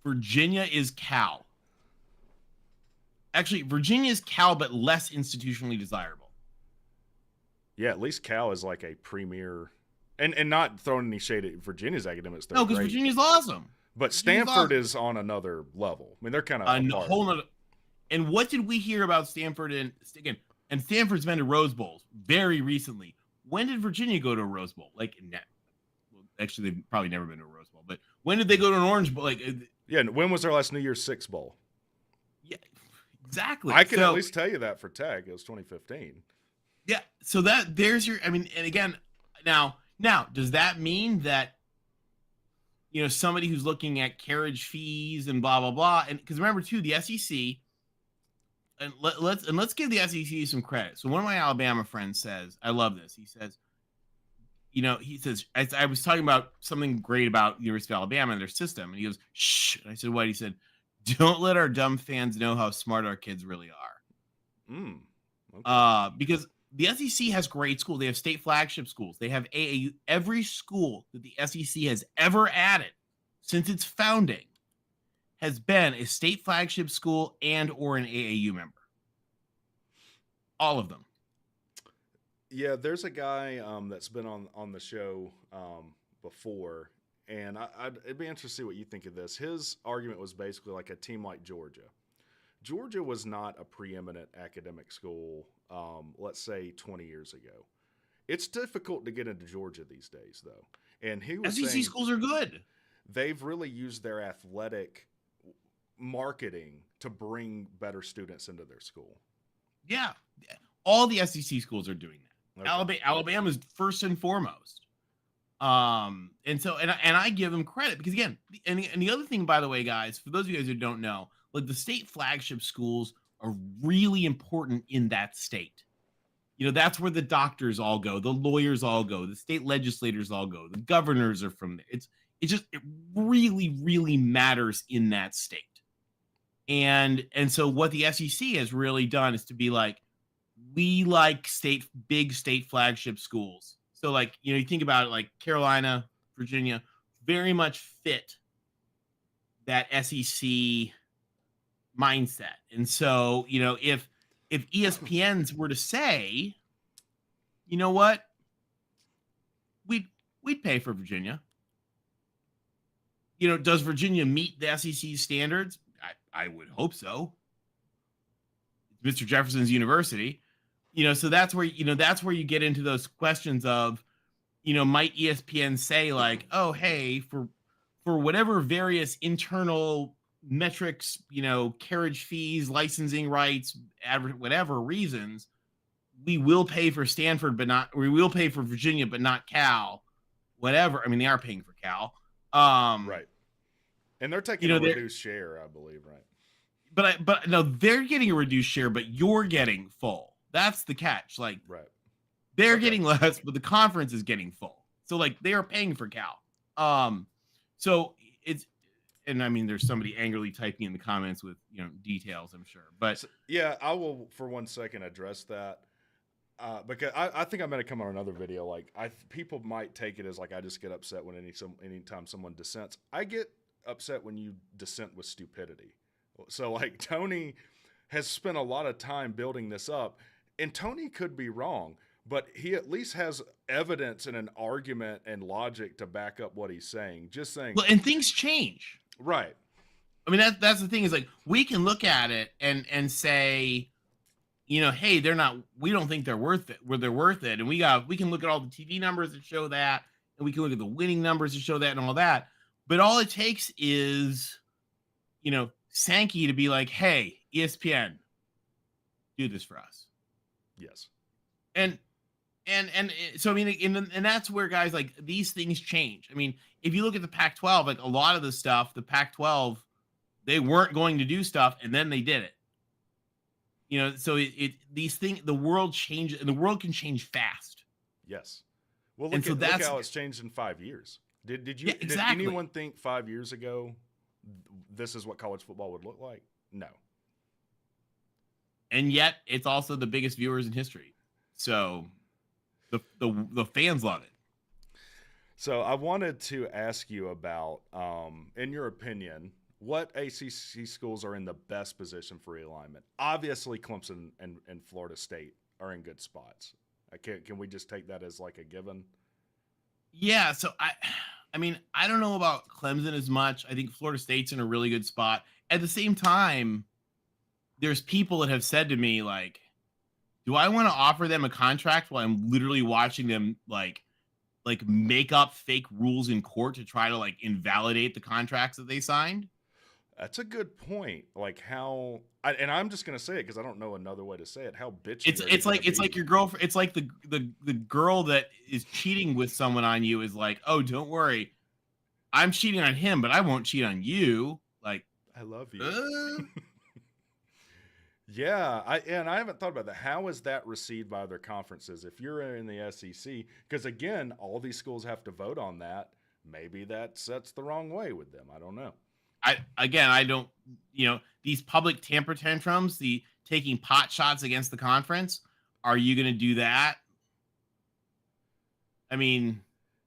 Virginia is Cal. Actually, Virginia is Cal, but less institutionally desirable. Yeah, at least Cal is like a premier, and not throwing any shade at Virginia's academics. No, because Virginia's awesome. But Stanford is on another level. I mean, they're kind of a whole nother. And what did we hear about Stanford? And Stanford's been to Rose Bowls very recently. When did Virginia go to a Rose Bowl? Actually, they've probably never been to a Rose Bowl. But when did they go to an Orange Bowl? When was their last New Year's Six Bowl? Yeah, exactly. I can at least tell you that for Tech, it was 2015. Yeah, so there's your. I mean, and again, now, does that mean that? Somebody who's looking at carriage fees and blah blah blah, and because remember too, the SEC, and let's give the SEC some credit. So one of my Alabama friends says, I love this. He says, he says, I was talking about something great about the University of Alabama and their system. And he goes, shh. And I said, what? He said, don't let our dumb fans know how smart our kids really are. Okay. Because the SEC has great schools. They have state flagship schools. They have AAU. Every school that the SEC has ever added since its founding has been a state flagship school and or an AAU member. All of them. Yeah, there's a guy that's been on the show before, and it'd be interesting to see what you think of this. His argument was basically like a team like Georgia. Georgia was not a preeminent academic school, let's say 20 years ago. It's difficult to get into Georgia these days, though. And he was SEC saying schools are good. They've really used their athletic marketing to bring better students into their school. Yeah. All the SEC schools are doing that. Okay. Alabama's first and foremost. And I give them credit because again, and the other thing, by the way, guys, for those of you guys who don't know, like the state flagship schools are really important in that state. That's where the doctors all go, the lawyers all go, the state legislators all go, the governors are from there. It really, really matters in that state. And so what the SEC has really done is to be like, we like big state flagship schools. So like, you think about it, like Carolina, Virginia, very much fit that SEC mindset. And so, if ESPNs were to say, you know what, we'd pay for Virginia. Does Virginia meet the SEC standards? I would hope so. It's Mr. Jefferson's university. So that's where you get into those questions of, might ESPN say like, oh, hey, for whatever various internal metrics, carriage fees, licensing rights, whatever reasons, we will pay for Stanford, we will pay for Virginia, but not Cal, whatever. I mean, they are paying for Cal. Right. And they're taking a reduced share, I believe, right? But no, they're getting a reduced share, but you're getting full. That's the catch. Like, right. They're getting less, but the conference is getting full. So like they are paying for Cal. So and I mean, there's somebody angrily typing in the comments with, details, I'm sure, but yeah, I will for 1 second address that. Because I think I'm going to come on another video. Like people might take it as like, I just get upset when anytime someone dissents. I get upset when you dissent with stupidity. So like Tony has spent a lot of time building this up, and Tony could be wrong, but he at least has evidence and an argument and logic to back up what he's saying. Just saying. Well, and things change. Right. I mean, that's the thing is like, we can look at it and say, hey, we don't think they're worth it, where they're worth it. And we can look at all the TV numbers that show that, and we can look at the winning numbers that show that and all that. But all it takes is, Sankey to be like, hey, ESPN, do this for us. Yes. And so, I mean, and that's where guys like these things change. I mean, if you look at the Pac-12, like a lot of the stuff, the Pac-12, they weren't going to do stuff, and then they did it. So these things, the world changes, and the world can change fast. Yes. Well, look how it's changed in 5 years. Did anyone think 5 years ago this is what college football would look like? No. And yet, it's also the biggest viewers in history. So the fans love it. So I wanted to ask you about, in your opinion, what ACC schools are in the best position for realignment? Obviously, Clemson and Florida State are in good spots. Can we just take that as like a given? Yeah. So I mean, I don't know about Clemson as much. I think Florida State's in a really good spot. At the same time, there's people that have said to me like, do I want to offer them a contract while I'm literally watching them like make up fake rules in court to try to like invalidate the contracts that they signed? That's a good point. Like how, and I'm just gonna say it because I don't know another way to say it. How bitchy. It's like your girlfriend. It's like the girl that is cheating with someone on you is like, oh, don't worry, I'm cheating on him, but I won't cheat on you. Like, I love you. Yeah, I haven't thought about that. How is that received by other conferences? If you're in the SEC, because again, all these schools have to vote on that. Maybe that sets the wrong way with them. I don't know. I don't, these public temper tantrums, the taking pot shots against the conference. Are you going to do that? I mean,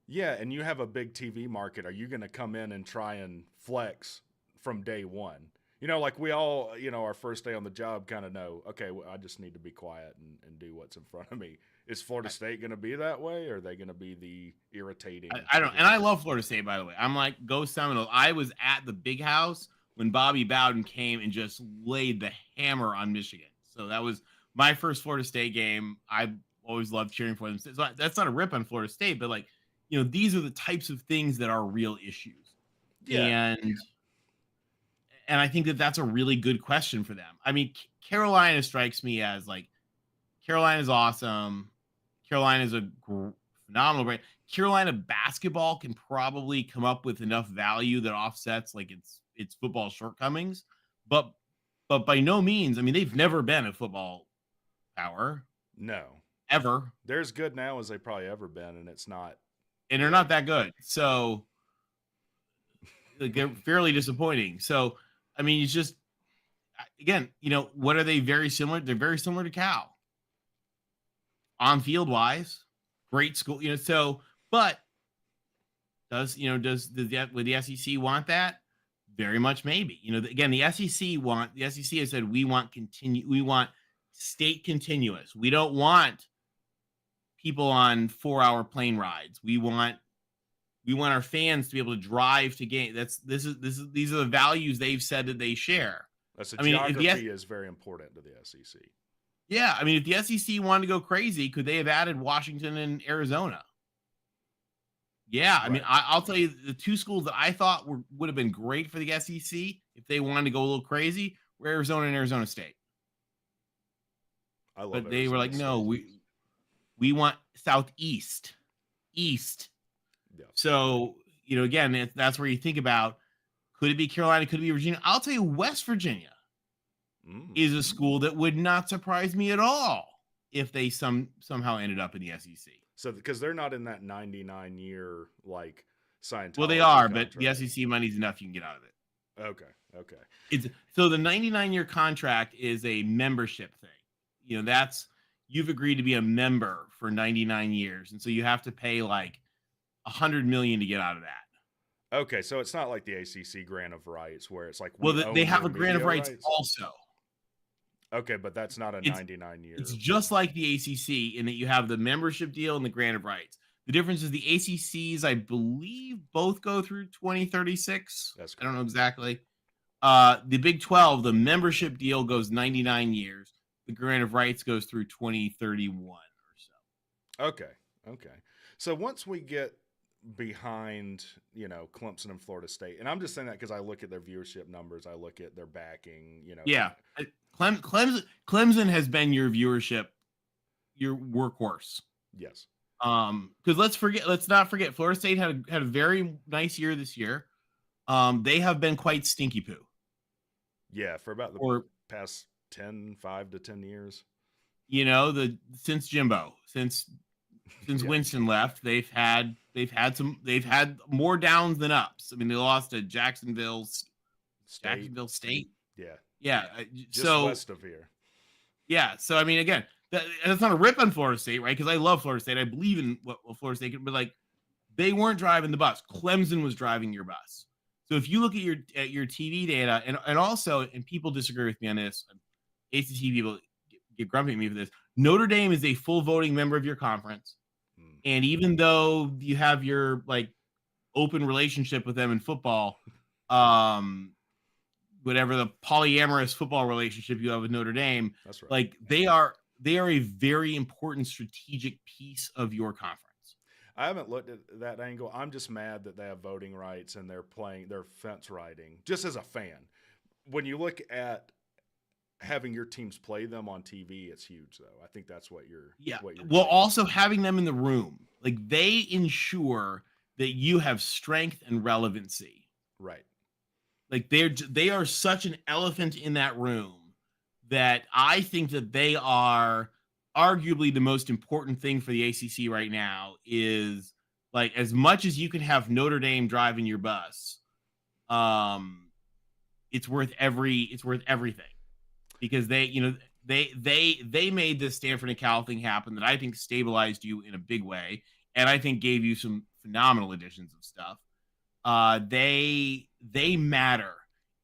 Yeah, and you have a big TV market. Are you going to come in and try and flex from day one? Like we all, our first day on the job kind of know, okay, well, I just need to be quiet and do what's in front of me. Is Florida State going to be that way, or are they going to be the irritating? I don't, and I love Florida State, by the way. I'm like, go Seminoles. I was at the Big House when Bobby Bowden came and just laid the hammer on Michigan. So that was my first Florida State game. I always loved cheering for them. So that's not a rip on Florida State, but like, these are the types of things that are real issues. Yeah. And I think that that's a really good question for them. I mean, Carolina strikes me as like, Carolina's awesome. Carolina's a phenomenal brand. Carolina basketball can probably come up with enough value that offsets like its football shortcomings, but by no means. I mean, they've never been a football power. No, ever. They're as good now as they've probably ever been, and it's not. And they're not that good. So like, they're fairly disappointing. So I mean, it's just, again, what are they very similar? They're very similar to Cal. On field wise, great school, so, but would the SEC want that? Very much maybe. Again, the SEC has said we want state continuous. We don't want people on 4-hour plane rides. We want our fans to be able to drive to game. These are the values they've said that they share. Geography is very important to the SEC. Yeah, I mean, if the SEC wanted to go crazy, could they have added Washington and Arizona? Yeah, right. I mean, I'll tell you, the two schools that I thought would have been great for the SEC if they wanted to go a little crazy were Arizona and Arizona State. I love but Arizona they were like, State. No, we want Southeast, East. Yeah. So, again, that's where you think about, could it be Carolina? Could it be Virginia? I'll tell you, West Virginia is a school that would not surprise me at all if they somehow ended up in the SEC. So, because they're not in that 99-year like Scientology. Well, they are, contract. But the SEC money's enough you can get out of it. Okay. So the 99-year contract is a membership thing. You've agreed to be a member for 99 years, and so you have to pay like $100 million to get out of that. Okay, so it's not like the ACC grant of rights where it's like, they have a grant of rights also. Okay, but that's not a 99-year. It's just like the ACC in that you have the membership deal and the grant of rights. The difference is the ACCs, I believe, both go through 2036. That's correct. I don't know exactly. The Big 12, the membership deal goes 99 years. The grant of rights goes through 2031 or so. Okay. So once we get behind, Clemson and Florida State, and I'm just saying that because I look at their viewership numbers, I look at their backing, Yeah. Clemson has been your viewership, your workhorse. Yes. Because let's not forget, Florida State had a very nice year this year. They have been quite stinky poo. Yeah, for about the past 5 to 10 years. Since Jimbo, since Winston left, they've had more downs than ups. I mean, they lost to Jacksonville State. Yeah. Just west of here. Yeah. So, I mean, again, that's not a rip on Florida State, right? Because I love Florida State. I believe in what Florida State can, but like, they weren't driving the bus. Clemson was driving your bus. So if you look at your TV data, and also, and people disagree with me on this, ACC people get grumpy at me for this, Notre Dame is a full voting member of your conference. And even though you have your like open relationship with them in football, whatever the polyamorous football relationship you have with Notre Dame, that's right. Like they are a very important strategic piece of your conference. I haven't looked at that angle. I'm just mad that they have voting rights and they're fence riding. Just as a fan, when you look at having your teams play them on TV, it's huge, though. I think that's what you're. Yeah. Well, also having them in the room, like they ensure that you have strength and relevancy. Right. Like they are such an elephant in that room that I think that they are arguably the most important thing for the ACC right now is like as much as you can have Notre Dame driving your bus, um, it's worth everything because they made this Stanford and Cal thing happen that I think stabilized you in a big way, and I think gave you some phenomenal additions of stuff. They matter,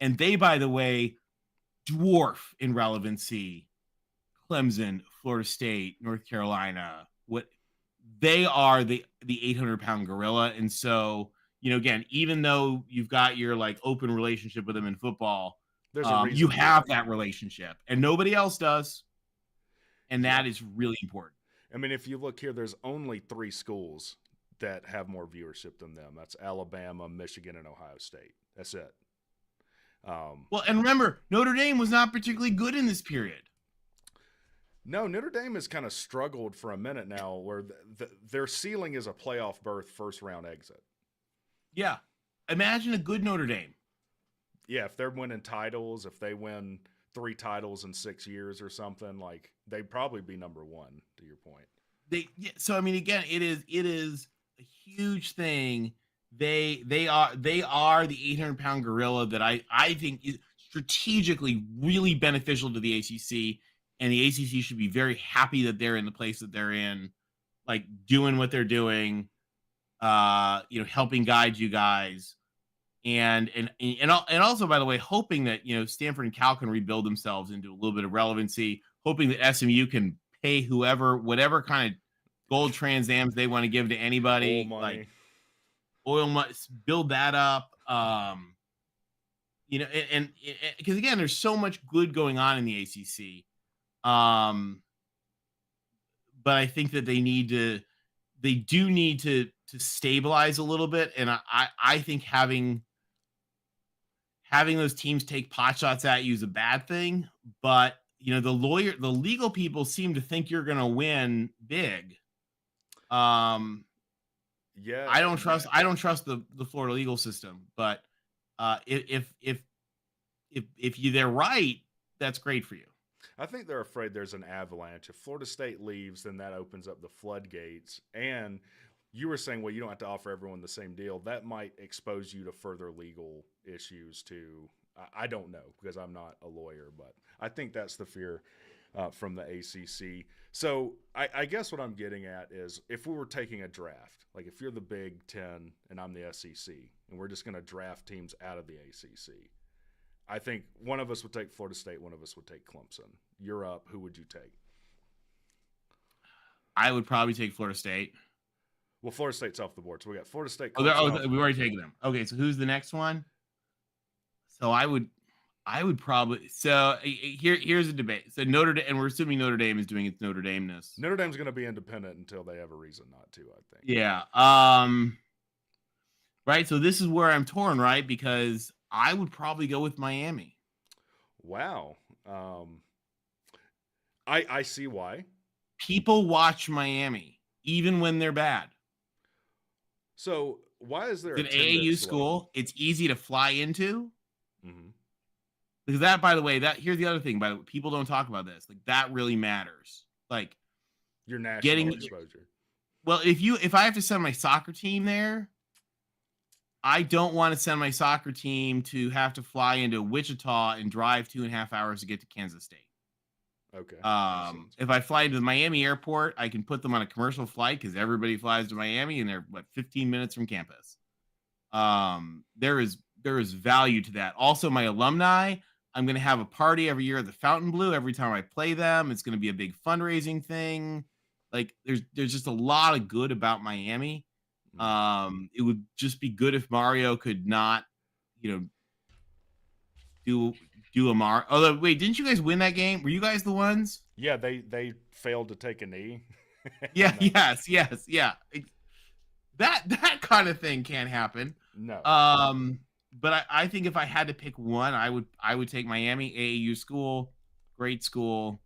and they, by the way, dwarf in relevancy Clemson, Florida State, North Carolina. What they are the 800-pound gorilla, and so again, even though you've got your like open relationship with them in football, There's a reason you have that relationship, and nobody else does, and that is really important. I mean, if you look here, there's only 3 schools that have more viewership than them. That's Alabama, Michigan, and Ohio State. That's it. Well, and remember, Notre Dame was not particularly good in this period. No, Notre Dame has kind of struggled for a minute now where their ceiling is a playoff berth, first-round exit. Yeah. Imagine a good Notre Dame. Yeah, if they're winning titles, if they win 3 titles in 6 years or something, like they'd probably be number 1, to your point. So I mean, again, it is a huge thing. They are the 800-pound gorilla that I think is strategically really beneficial to the ACC, and the ACC should be very happy that they're in the place that they're in, like doing what they're doing, helping guide you guys, and also, by the way, hoping that Stanford and Cal can rebuild themselves into a little bit of relevancy, hoping that SMU can pay whatever kind of gold Trans Ams they want to give to anybody, like oil money, build that up. And because again, there's so much good going on in the ACC. But I think that they do need to stabilize a little bit. And I think having those teams take pot shots at you is a bad thing, but the legal people seem to think you're going to win big. Yeah, I don't trust the Florida legal system, but if they're right, that's great for you. I think they're afraid there's an avalanche. If Florida State leaves, then that opens up the floodgates. And you were saying, well, you don't have to offer everyone the same deal. That might expose you to further legal issues too. I don't know because I'm not a lawyer, but I think that's the fear from the ACC. So I guess what I'm getting at is if we were taking a draft, like if you're the Big Ten and I'm the SEC, and we're just going to draft teams out of the ACC, I think one of us would take Florida State, one of us would take Clemson. You're up. Who would you take? I would probably take Florida State. Well, Florida State's off the board. So we got Florida State. Clemson, we've already taken them. Okay, so who's the next one? So I would probably. So here's a debate. So Notre Dame, and we're assuming Notre Dame is doing its Notre Dameness. Notre Dame's going to be independent until they have a reason not to, I think. Yeah. Right. So this is where I'm torn, right? Because I would probably go with Miami. Wow. I see why. People watch Miami even when they're bad. So why is there an AAU school? It's easy to fly into. Mm-hmm. Because that, by the way, here's the other thing. By the way, people don't talk about this. Like that really matters. Like your national exposure. Well, if I have to send my soccer team there, I don't want to send my soccer team to have to fly into Wichita and drive 2.5 hours to get to Kansas State. Okay. If I fly into the Miami airport, I can put them on a commercial flight because everybody flies to Miami and they're 15 minutes from campus. There is value to that. Also, my alumni, I'm going to have a party every year at the Fountain Blue. Every time I play them, it's going to be a big fundraising thing. Like there's just a lot of good about Miami. It would just be good if Mario could not, do a Mario. Although, wait, didn't you guys win that game? Were you guys the ones? Yeah, they failed to take a knee. Yeah. Yes. Yeah. That kind of thing can't happen. No. But I think if I had to pick one, I would take Miami. AAU school, great school,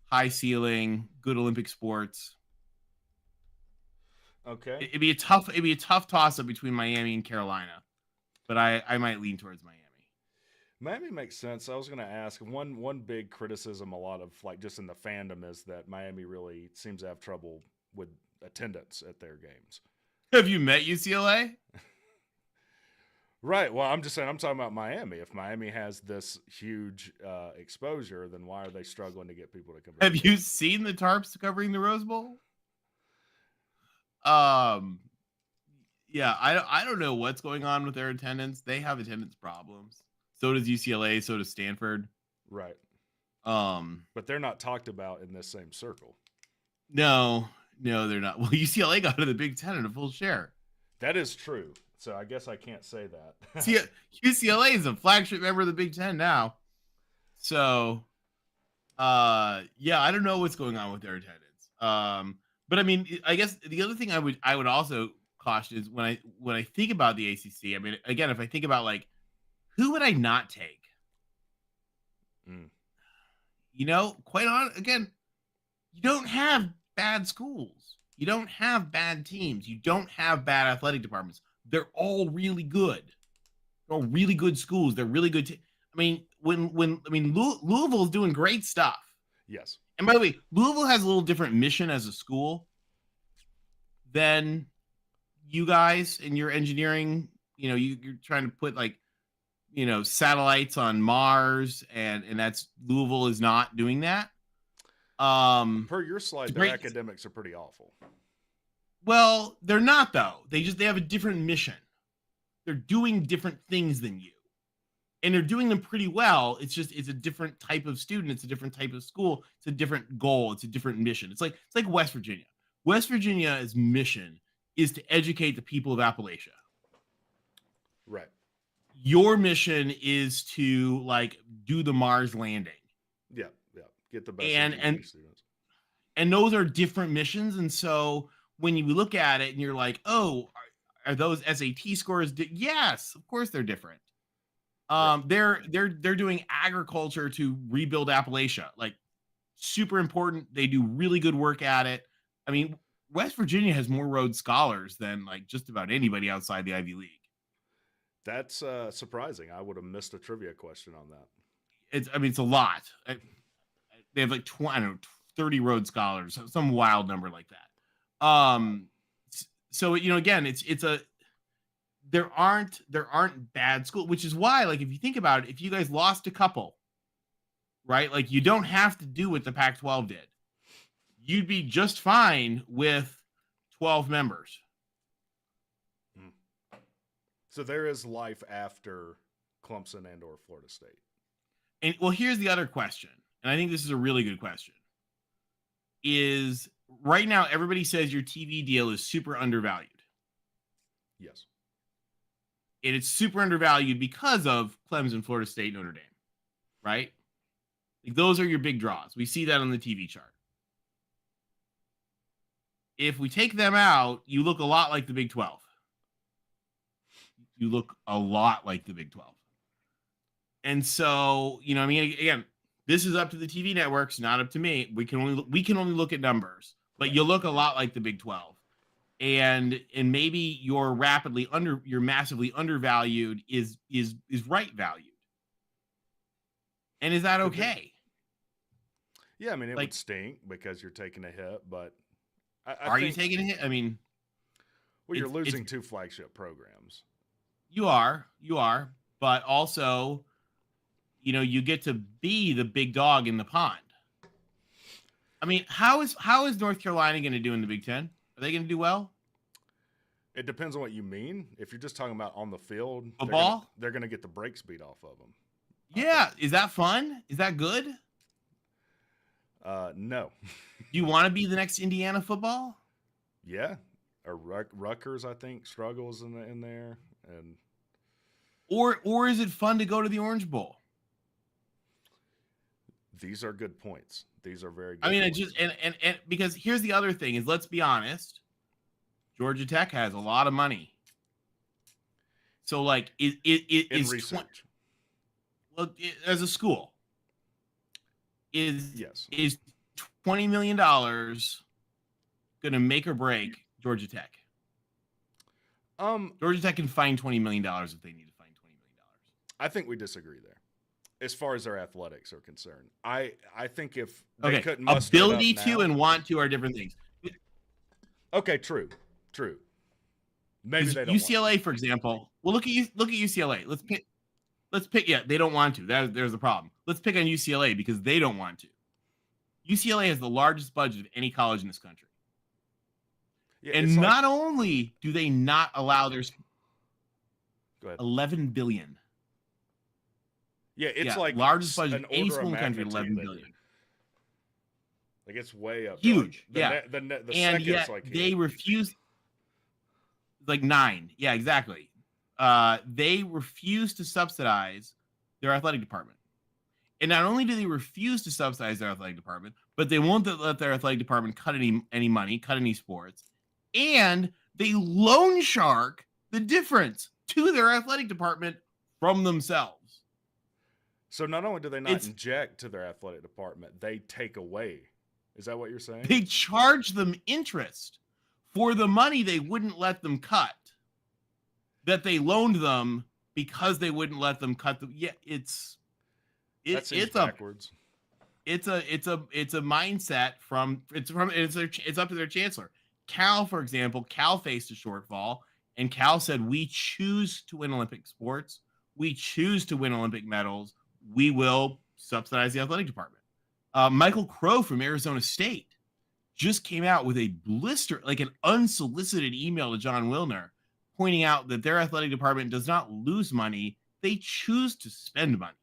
high ceiling, good Olympic sports. Okay. It'd be a tough toss up between Miami and Carolina, but I might lean towards Miami. Miami makes sense. I was going to ask one big criticism, a lot of like just in the fandom, is that Miami really seems to have trouble with attendance at their games. Have you met UCLA? Right. Well, I'm just saying, I'm talking about Miami. If Miami has this huge exposure, then why are they struggling to get people to come? Have you seen the tarps covering the Rose Bowl? Yeah, I don't know what's going on with their attendance. They have attendance problems. So does UCLA. So does Stanford. Right. But they're not talked about in this same circle. No, they're not. Well, UCLA got to the Big Ten in a full share. That is true. So I guess I can't say that. See, UCLA is a flagship member of the Big Ten now. So, yeah, I don't know what's going on with their attendance. But I mean, I guess the other thing I would also caution is when I think about the ACC. I mean, again, if I think about like, who would I not take? You know, quite honest. Again, you don't have bad schools. You don't have bad teams. You don't have bad athletic departments. They're all really good. They're all really good schools. They're really good. I mean, Louisville's doing great stuff. Yes. And by the way, Louisville has a little different mission as a school than you guys in your engineering. You know, you're trying to put like, you know, satellites on Mars, and that's Louisville is not doing that. Per your slide, their academics are pretty awful. Well, they're not though. They have a different mission. They're doing different things than you. And they're doing them pretty well. It's a different type of student. It's a different type of school. It's a different goal. It's a different mission. It's like West Virginia. West Virginia's mission is to educate the people of Appalachia. Right. Your mission is to like do the Mars landing. Yeah. Get the best students. And those are different missions. And so when you look at it and you're like, oh, are those SAT scores? Yes, of course they're different. Right. They're doing agriculture to rebuild Appalachia. Like super important. They do really good work at it. I mean, West Virginia has more Rhodes Scholars than like just about anybody outside the Ivy League. That's surprising. I would have missed a trivia question on that. It's a lot. They have like 30 Rhodes Scholars, some wild number like that. So you know, again, there aren't bad schools, which is why, like, if you think about it, if you guys lost a couple, right, like you don't have to do what the Pac-12 did. You'd be just fine with 12 members. So there is life after Clemson and or Florida State. And well, here's the other question, and I think this is a really good question. Is right now everybody says your TV deal is super undervalued. Yes. And it's super undervalued because of Clemson, Florida State, Notre Dame, right? Like those are your big draws. We see that on the TV chart. If we take them out, you look a lot like the Big 12. You look a lot like the Big 12. And so, you know, I mean, again, this is up to the TV networks, not up to me. We can only look at numbers, but you look a lot like the Big 12. And maybe you're massively undervalued is right valued. And is that okay? Yeah, I mean, it would stink because you're taking a hit, but are you taking a hit? I mean, well, you're losing two flagship programs. You are, but also, you know, you get to be the big dog in the pond. I mean, how is North Carolina going to do in the Big Ten? Are they going to do well? It depends on what you mean. If you're just talking about on the field, they're going to get the brakes beat off of them. Yeah, is that fun? Is that good? No. Do you want to be the next Indiana football? Yeah, or Rutgers, I think, struggles in there, and or is it fun to go to the Orange Bowl? These are good points. These are very good. I mean, points. It just and because here's the other thing is, let's be honest, Georgia Tech has a lot of money. So like it is research. As a school is $20 million going to make or break Georgia Tech? Georgia Tech can find $20 million if they need to find $20 million. I think we disagree there. as far as their athletics are concerned. I think if they Okay, couldn't muster ability it up to now, and want to are different things. okay, true. Maybe Because they don't want UCLA, for example, well, look at UCLA. Let's pick. Yeah, they don't want to. There's the problem. Let's pick on UCLA because they don't want to. UCLA has the largest budget of any college in this country. Yeah, And not only do they not allow their go ahead. 11 billion. Yeah, it's like largest budget an of any order school in of the country, magnitude 11 billion. Like it's way up. Huge. Like the and second yet is like they refuse. Like 9. Yeah, exactly. They refuse to subsidize their athletic department. And not only do they refuse to subsidize their athletic department, but they won't let their athletic department cut any money, cut any sports. And they loan shark the difference to their athletic department from themselves. So not only do they not inject to their athletic department, they take away. Is that what you're saying? They charge them interest for the money they wouldn't let them cut, that they loaned them because they wouldn't let them cut the. Yeah, it's backwards. It's a mindset it's up to their chancellor. Cal, for example, faced a shortfall, and Cal said, "We choose to win Olympic sports. We choose to win Olympic medals. We will subsidize the athletic department." Michael Crow from Arizona State just came out with a blister, like an unsolicited email to John Wilner, pointing out that their athletic department does not lose money. They choose to spend money.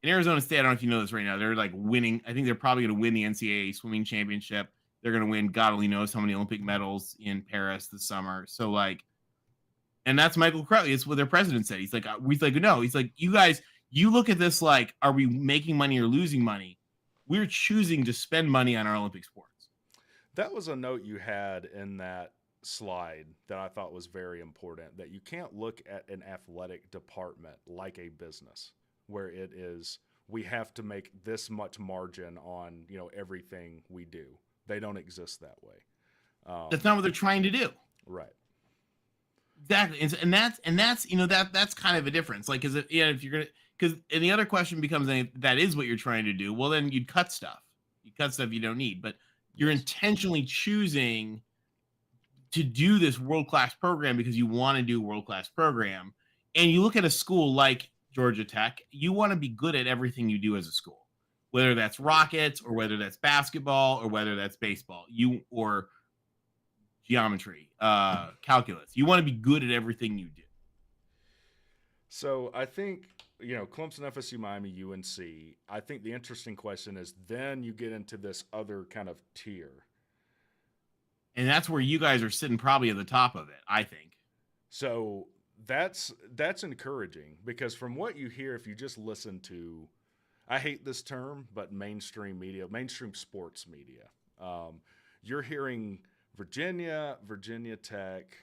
In Arizona State, I don't know if you know this right now, they're like winning. I think they're probably going to win the NCAA swimming championship. They're going to win God only knows how many Olympic medals in Paris this summer. So like, and that's Michael Crow. It's what their president said. He's like, no. He's like, you guys, you look at this like, are we making money or losing money? We're choosing to spend money on our Olympic sports. That was a note you had in that slide that I thought was very important, that you can't look at an athletic department like a business where it is, we have to make this much margin on, everything we do. They don't exist that way. That's not what they're trying to do. Right. Exactly. And that's kind of a difference. Like, if you're going to, and the other question becomes, that is what you're trying to do. Well, then you'd cut stuff. You cut stuff you don't need, but you're intentionally choosing to do this world-class program because you want to do a world-class program. And you look at a school like Georgia Tech, you want to be good at everything you do as a school, whether that's Rockets or whether that's basketball or whether that's baseball, or geometry, calculus. You want to be good at everything you do. So I think, Clemson, FSU, Miami, UNC, I think the interesting question is then you get into this other kind of tier. And that's where you guys are sitting probably at the top of it, I think. So that's encouraging, because from what you hear, if you just listen to, I hate this term, but mainstream media, mainstream sports media, you're hearing Virginia Tech.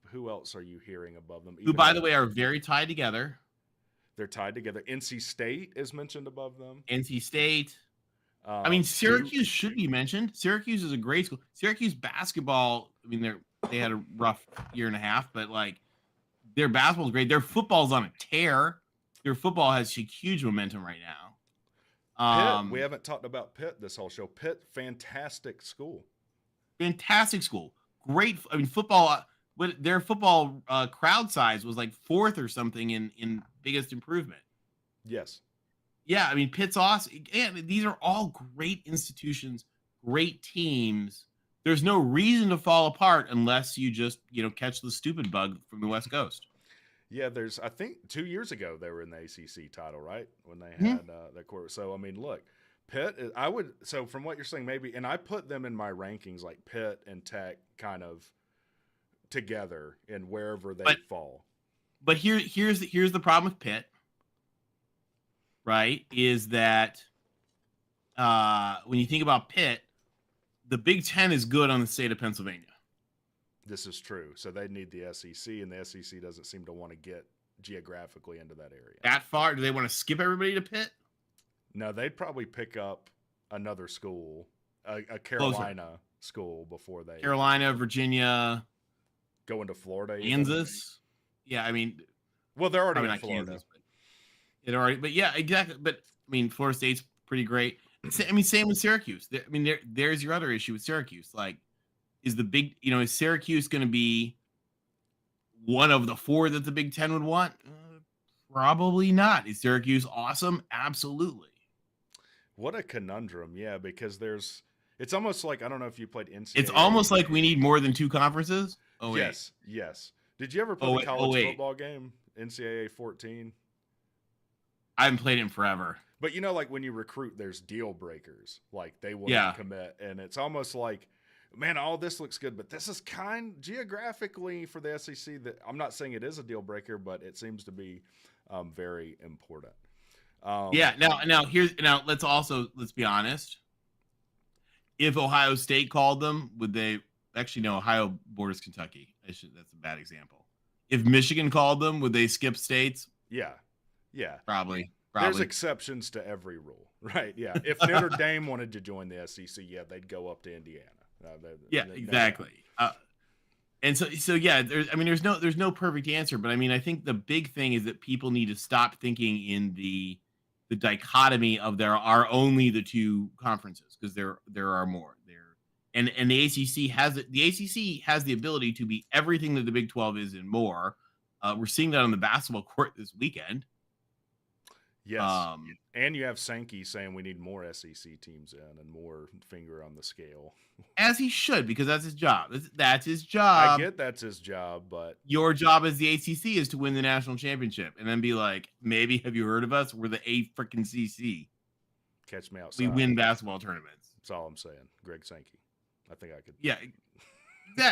Who else are you hearing above them? Who, by the way, are very tied together. They're tied together. NC State is mentioned above them. NC State. Syracuse should be mentioned. Syracuse is a great school. Syracuse basketball, they had a rough year and a half, but like their basketball is great. Their football's on a tear. Their football has huge momentum right now. Pitt, we haven't talked about Pitt this whole show. Pitt, fantastic school. Fantastic school. Great. Football. Their football crowd size was like 4th or something in biggest improvement. Yes. Yeah, Pitt's awesome. And these are all great institutions, great teams. There's no reason to fall apart unless you just, catch the stupid bug from the West Coast. Yeah, I think 2 years ago they were in the ACC title, right? When they had that court. So, look, Pitt, so from what you're saying, maybe, and I put them in my rankings like Pitt and Tech kind of together in wherever they fall. But here's the problem with Pitt, right? Is that when you think about Pitt, the Big Ten is good on the state of Pennsylvania. This is true. So they need the SEC, and the SEC doesn't seem to want to get geographically into that area. That far? Do they want to skip everybody to Pitt? No, they'd probably pick up another school, a Carolina school before they... Carolina, Virginia... Go into Florida. Kansas? Yeah, well, they're already in not Florida. Kansas, but... it already. But yeah, exactly. But I mean, Florida State's pretty great. I mean, same with Syracuse. I mean, there's your other issue with Syracuse. Like, is Syracuse going to be one of the four that the Big Ten would want? Probably not. Is Syracuse awesome? Absolutely. What a conundrum, yeah, because it's almost like, I don't know if you played NCAA. It's almost like we need more than two conferences. Oh, wait. Yes. Did you ever play the college football game, NCAA 14? I haven't played it in forever. But like when you recruit, there's deal breakers. Like they wouldn't commit. And it's almost like, man, all this looks good, but this is geographically for the SEC, that I'm not saying it is a deal breaker, but it seems to be very important. Now let's be honest. If Ohio State called them, would they actually? No, Ohio borders Kentucky. That's a bad example. If Michigan called them, would they skip states? Yeah. Probably. There's exceptions to every rule, right? Yeah. If Notre Dame wanted to join the SEC, they'd go up to Indiana. Exactly. And so yeah, there's no perfect answer, but I mean, I think the big thing is that people need to stop thinking in the dichotomy of there are only the two conferences, because there are more there. And the ACC has the ability to be everything that the Big 12 is and more. We're seeing that on the basketball court this weekend. Yes. And you have Sankey saying we need more SEC teams in and more finger on the scale. As he should, because that's his job. That's his job. I get that's his job, but your job as the ACC is to win the national championship and then be like, maybe have you heard of us? We're the freaking CC. Catch me outside. We win basketball tournaments. That's all I'm saying. Greg Sankey. I think I could. Yeah.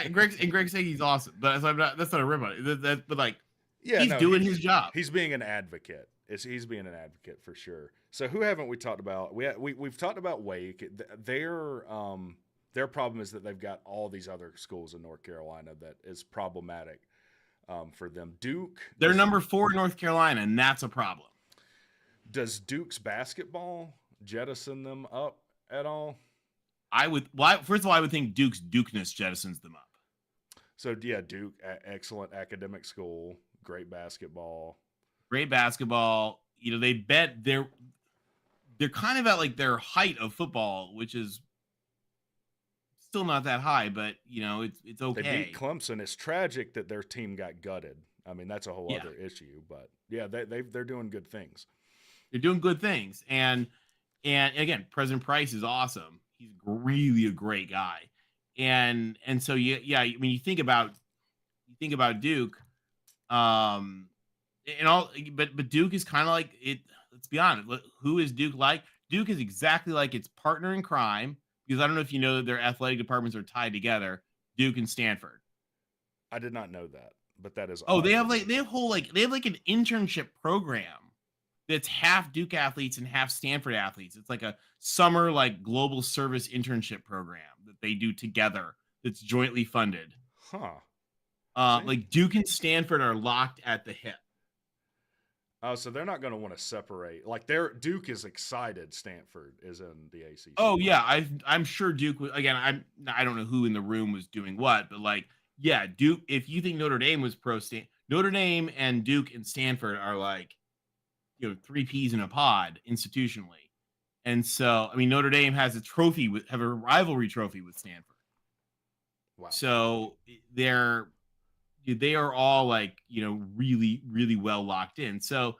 Greg Sankey's awesome, but that's not a rip on it. But like, he's doing his job. He's being an advocate. He's being an advocate for sure. So who haven't we talked about? We've talked about Wake. Their problem is that they've got all these other schools in North Carolina that is problematic for them. Duke. They're number 4 in North Carolina, and that's a problem. Does Duke's basketball jettison them up at all? First of all, I would think Duke's Dukeness jettisons them up. So yeah, Duke, excellent academic school, great basketball. They bet they're kind of at like their height of football, which is still not that high, but it's okay. They beat Clemson. It's tragic that their team got gutted. I mean, that's a whole other issue, but yeah, they're doing good things. They're doing good things, and again, President Price is awesome. He's really a great guy, and so I mean, you think about Duke, but Duke is kind of like it. Let's be honest. Who is Duke like? Duke is exactly like its partner in crime, because I don't know if you know that their athletic departments are tied together. Duke and Stanford. I did not know that, but that is. Oh, awesome. They have an internship program that's half Duke athletes and half Stanford athletes. It's like a summer global service internship program that they do together. That's jointly funded. Huh. Duke and Stanford are locked at the hip. Oh, so they're not going to want to separate. Duke is excited Stanford is in the ACC. Oh yeah, I'm sure Duke was, again. I don't know who in the room was doing what, but Duke. If you think Notre Dame was Notre Dame and Duke and Stanford are 3 peas in a pod institutionally, and so I mean Notre Dame has a rivalry trophy with Stanford. Wow. So they are all really, really well locked in. So,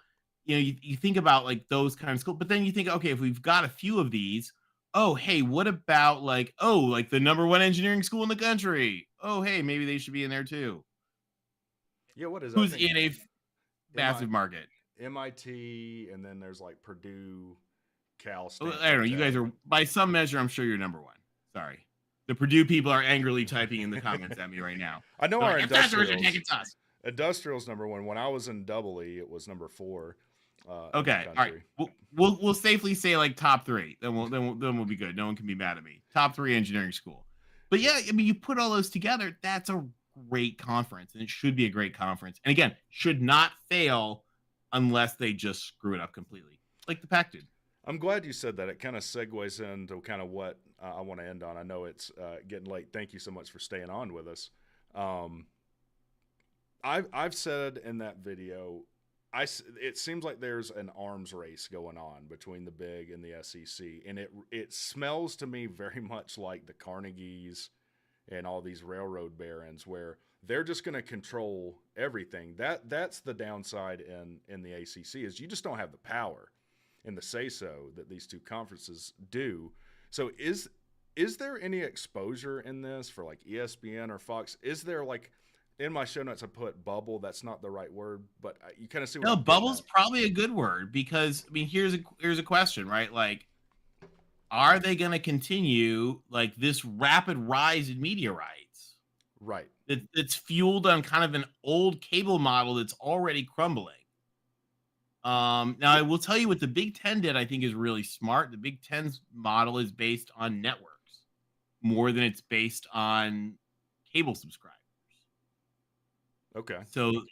you think about those kind of schools, but then you think, okay, if we've got a few of these, oh, hey, what about the number 1 engineering school in the country? Oh, hey, maybe they should be in there too. Yeah. What is that? Who's in a massive market? MIT. And then there's Purdue, Cal State. I don't know. You guys are, by some measure, I'm sure you're number 1. Sorry. The Purdue people are angrily typing in the comments at me right now. I know our industrial's number 1. When I was in Double E, it was number 4. Okay, all right. We'll safely say top 3. Then we'll be good. No one can be mad at me. Top 3 engineering school. But yeah, I mean, you put all those together, that's a great conference, and it should be a great conference. And again, should not fail unless they just screw it up completely, like the Pac did. I'm glad you said that. It kind of segues into kind of what I want to end on. I know it's getting late. Thank you so much for staying on with us. I've said in that video, it seems like there's an arms race going on between the Big and the SEC, and it smells to me very much like the Carnegies and all these railroad barons, where they're just going to control everything. That's the downside in the ACC, is you just don't have the power and the say-so that these two conferences do. So is there any exposure in this for like ESPN or Fox? Is there, like, in my show notes I put bubble? That's not the right word, but you kind of see what No, I'm bubble's probably a good word, because I mean, here's a question, right? Like, are they going to continue like this rapid rise in media rights? Right. That's fueled on kind of an old cable model that's already crumbling. Now I will tell you what the Big Ten did, I think, is really smart. The Big Ten's model is based on networks more than it's based on cable subscribers. Okay. So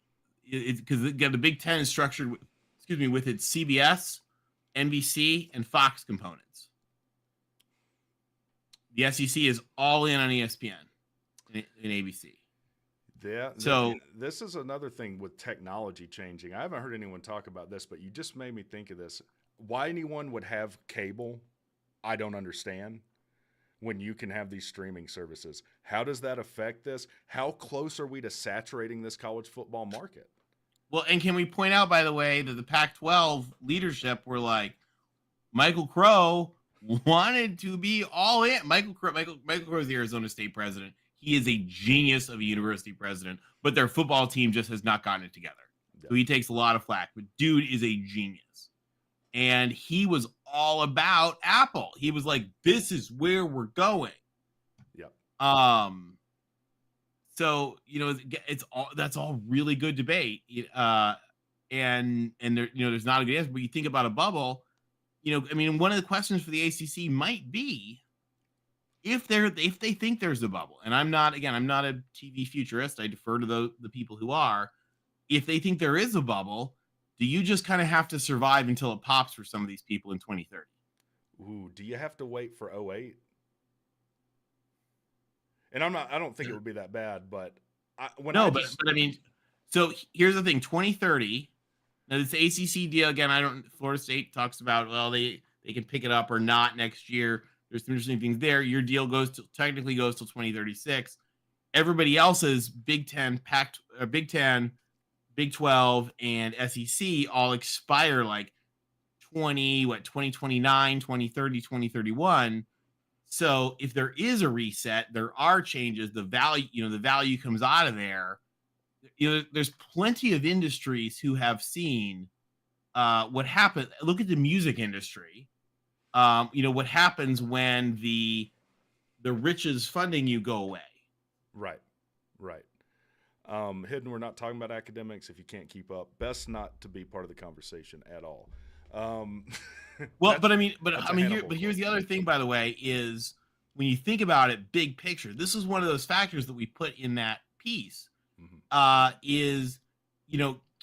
it's because the Big Ten is structured, with its CBS, NBC, and Fox components. The SEC is all in on ESPN and ABC. Yeah. So this is another thing with technology changing. I haven't heard anyone talk about this, but you just made me think of this. Why anyone would have cable, I don't understand, when you can have these streaming services. How does that affect this? How close are we to saturating this college football market? Well, and can we point out, by the way, that the Pac-12 leadership were like, Michael Crow wanted to be all in. Michael Crow is the Arizona State president. He is a genius of a university president, but their football team just has not gotten it together. Yeah. So he takes a lot of flack, but dude is a genius. And he was all about Apple. He was like, this is where we're going. Yep. So, that's all really good debate. And there, there's not a good answer, but you think about a bubble, one of the questions for the ACC might be if they think there's a bubble. And I'm not a TV futurist. I defer to the people who are. If they think there is a bubble, do you just kind of have to survive until it pops for some of these people in 2030? Ooh, do you have to wait for 2008? And I don't think it would be that bad, but so here's the thing, 2030. Now this ACC deal, again, Florida State talks about, well, they can pick it up or not next year. There's some interesting things there. Your deal technically goes till 2036. Everybody else's Big Ten, Big 12, and SEC all expire like 2029, 2030, 2031. So if there is a reset, there are changes, the value comes out of there. There's plenty of industries who have seen what happened. Look at the music industry. What happens when the riches funding you go away. Right. Hidden, we're not talking about academics. If you can't keep up, best not to be part of the conversation at all. Here's the other thing, by the way, is when you think about it, big picture, this is one of those factors that we put in that piece. Mm-hmm.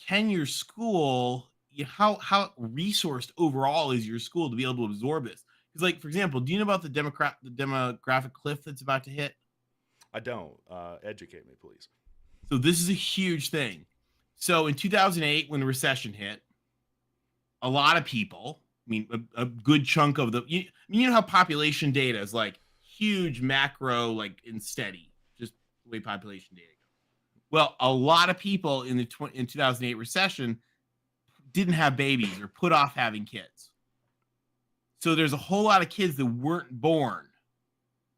Can your school, how resourced overall is your school to be able to absorb this? Because, like, for example, do you know about the demographic cliff that's about to hit? I don't. Educate me, please. So this is a huge thing. So in 2008, when the recession hit, a lot of people, a good chunk of you know how population data is like huge macro, like, and steady, just the way population data goes. Well, a lot of people in 2008 recession didn't have babies or put off having kids. So there's a whole lot of kids that weren't born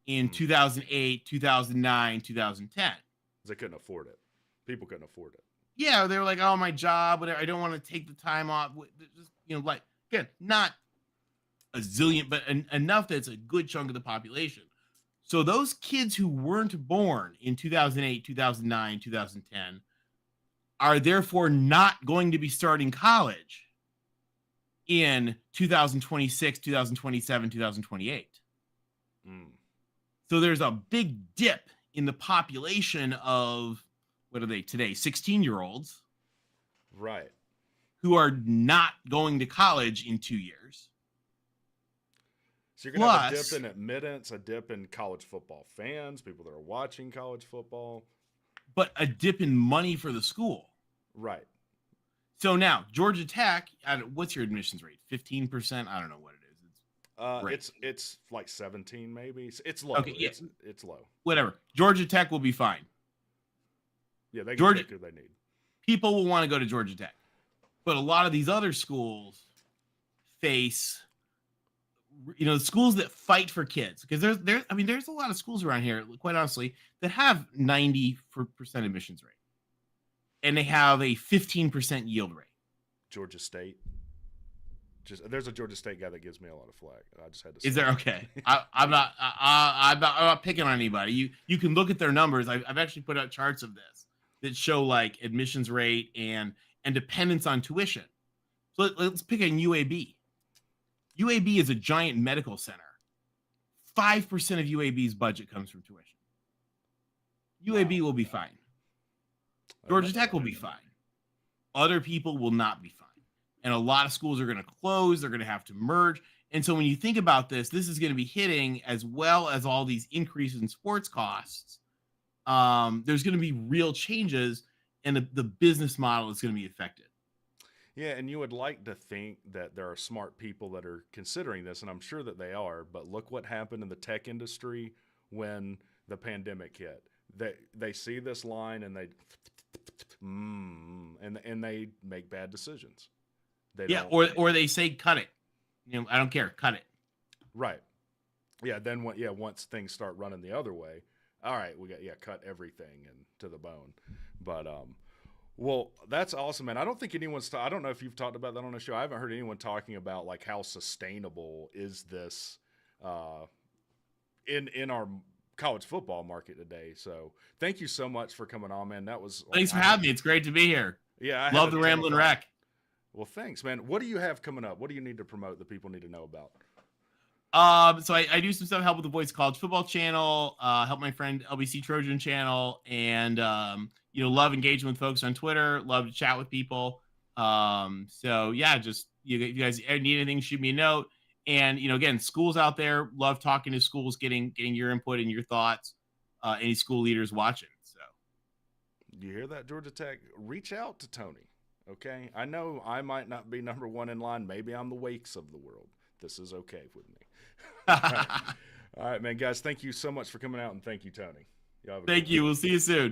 in 2008, 2009, 2010. They couldn't afford it. People couldn't afford it. Yeah, they were like, oh, my job, whatever. I don't want to take the time off. Just, like, again, not a zillion, but enough that it's a good chunk of the population. So those kids who weren't born in 2008, 2009, 2010 are therefore not going to be starting college in 2026, 2027, 2028. So there's a big dip in the population of, what are they today, 16-year-olds. Right. Who are not going to college in 2 years. So you're going to have a dip in admittance, a dip in college football fans, people that are watching college football. But a dip in money for the school. Right. So now Georgia Tech, what's your admissions rate? 15%? I don't know what it is. It's like 17 maybe. It's low. Okay, yeah, it's low. whatever. Georgia Tech will be fine. Yeah, they can Georgia, pick who they need. people will want to go to Georgia Tech, but a lot of these other schools face, schools that fight for kids, because there's a lot of schools around here, quite honestly, that have 90% admissions rate, and they have a 15% yield rate. Georgia State. There's a Georgia State guy that gives me a lot of flack. I just had to say. Is there? Okay. I'm not picking on anybody. You can look at their numbers. I've actually put out charts of this that show like admissions rate and dependence on tuition. So let's pick on UAB. UAB is a giant medical center. 5% of UAB's budget comes from tuition. UAB will be fine. Georgia Tech will be fine. Other people will not be fine. And a lot of schools are going to close. They're going to have to merge. And so when you think about this is going to be hitting, as well as all these increases in sports costs. There's going to be real changes, and the business model is going to be affected. Yeah, and you would like to think that there are smart people that are considering this, and I'm sure that they are. But look what happened in the tech industry when the pandemic hit. They see this line and they make bad decisions. Or they say cut it. I don't care, cut it. Right. Yeah. Then once things start running the other way, all right, we got cut everything and to the bone. But well, that's awesome, man. I don't think anyone's. I don't know if you've talked about that on the show. I haven't heard anyone talking about like how sustainable is this in our college football market today. So thank you so much for coming on, man. Thanks for having me. It's great to be here. Yeah, love the Ramblin' Wreck. Well, thanks, man. What do you have coming up? What do you need to promote that people need to know about? So I do some stuff, help with the Voice College Football channel, help my friend LBC Trojan channel, and love engaging with folks on Twitter, love to chat with people. So yeah, just if you guys need anything, shoot me a note. And again, schools out there, love talking to schools, getting your input and your thoughts. Any school leaders watching. So you hear that, Georgia Tech? Reach out to Tony. Okay, I know I might not be number one in line. Maybe I'm the Wakes of the world. This is okay with me. All right, man, guys. Thank you so much for coming out, and thank you, Tony. Thank you. We'll see you soon.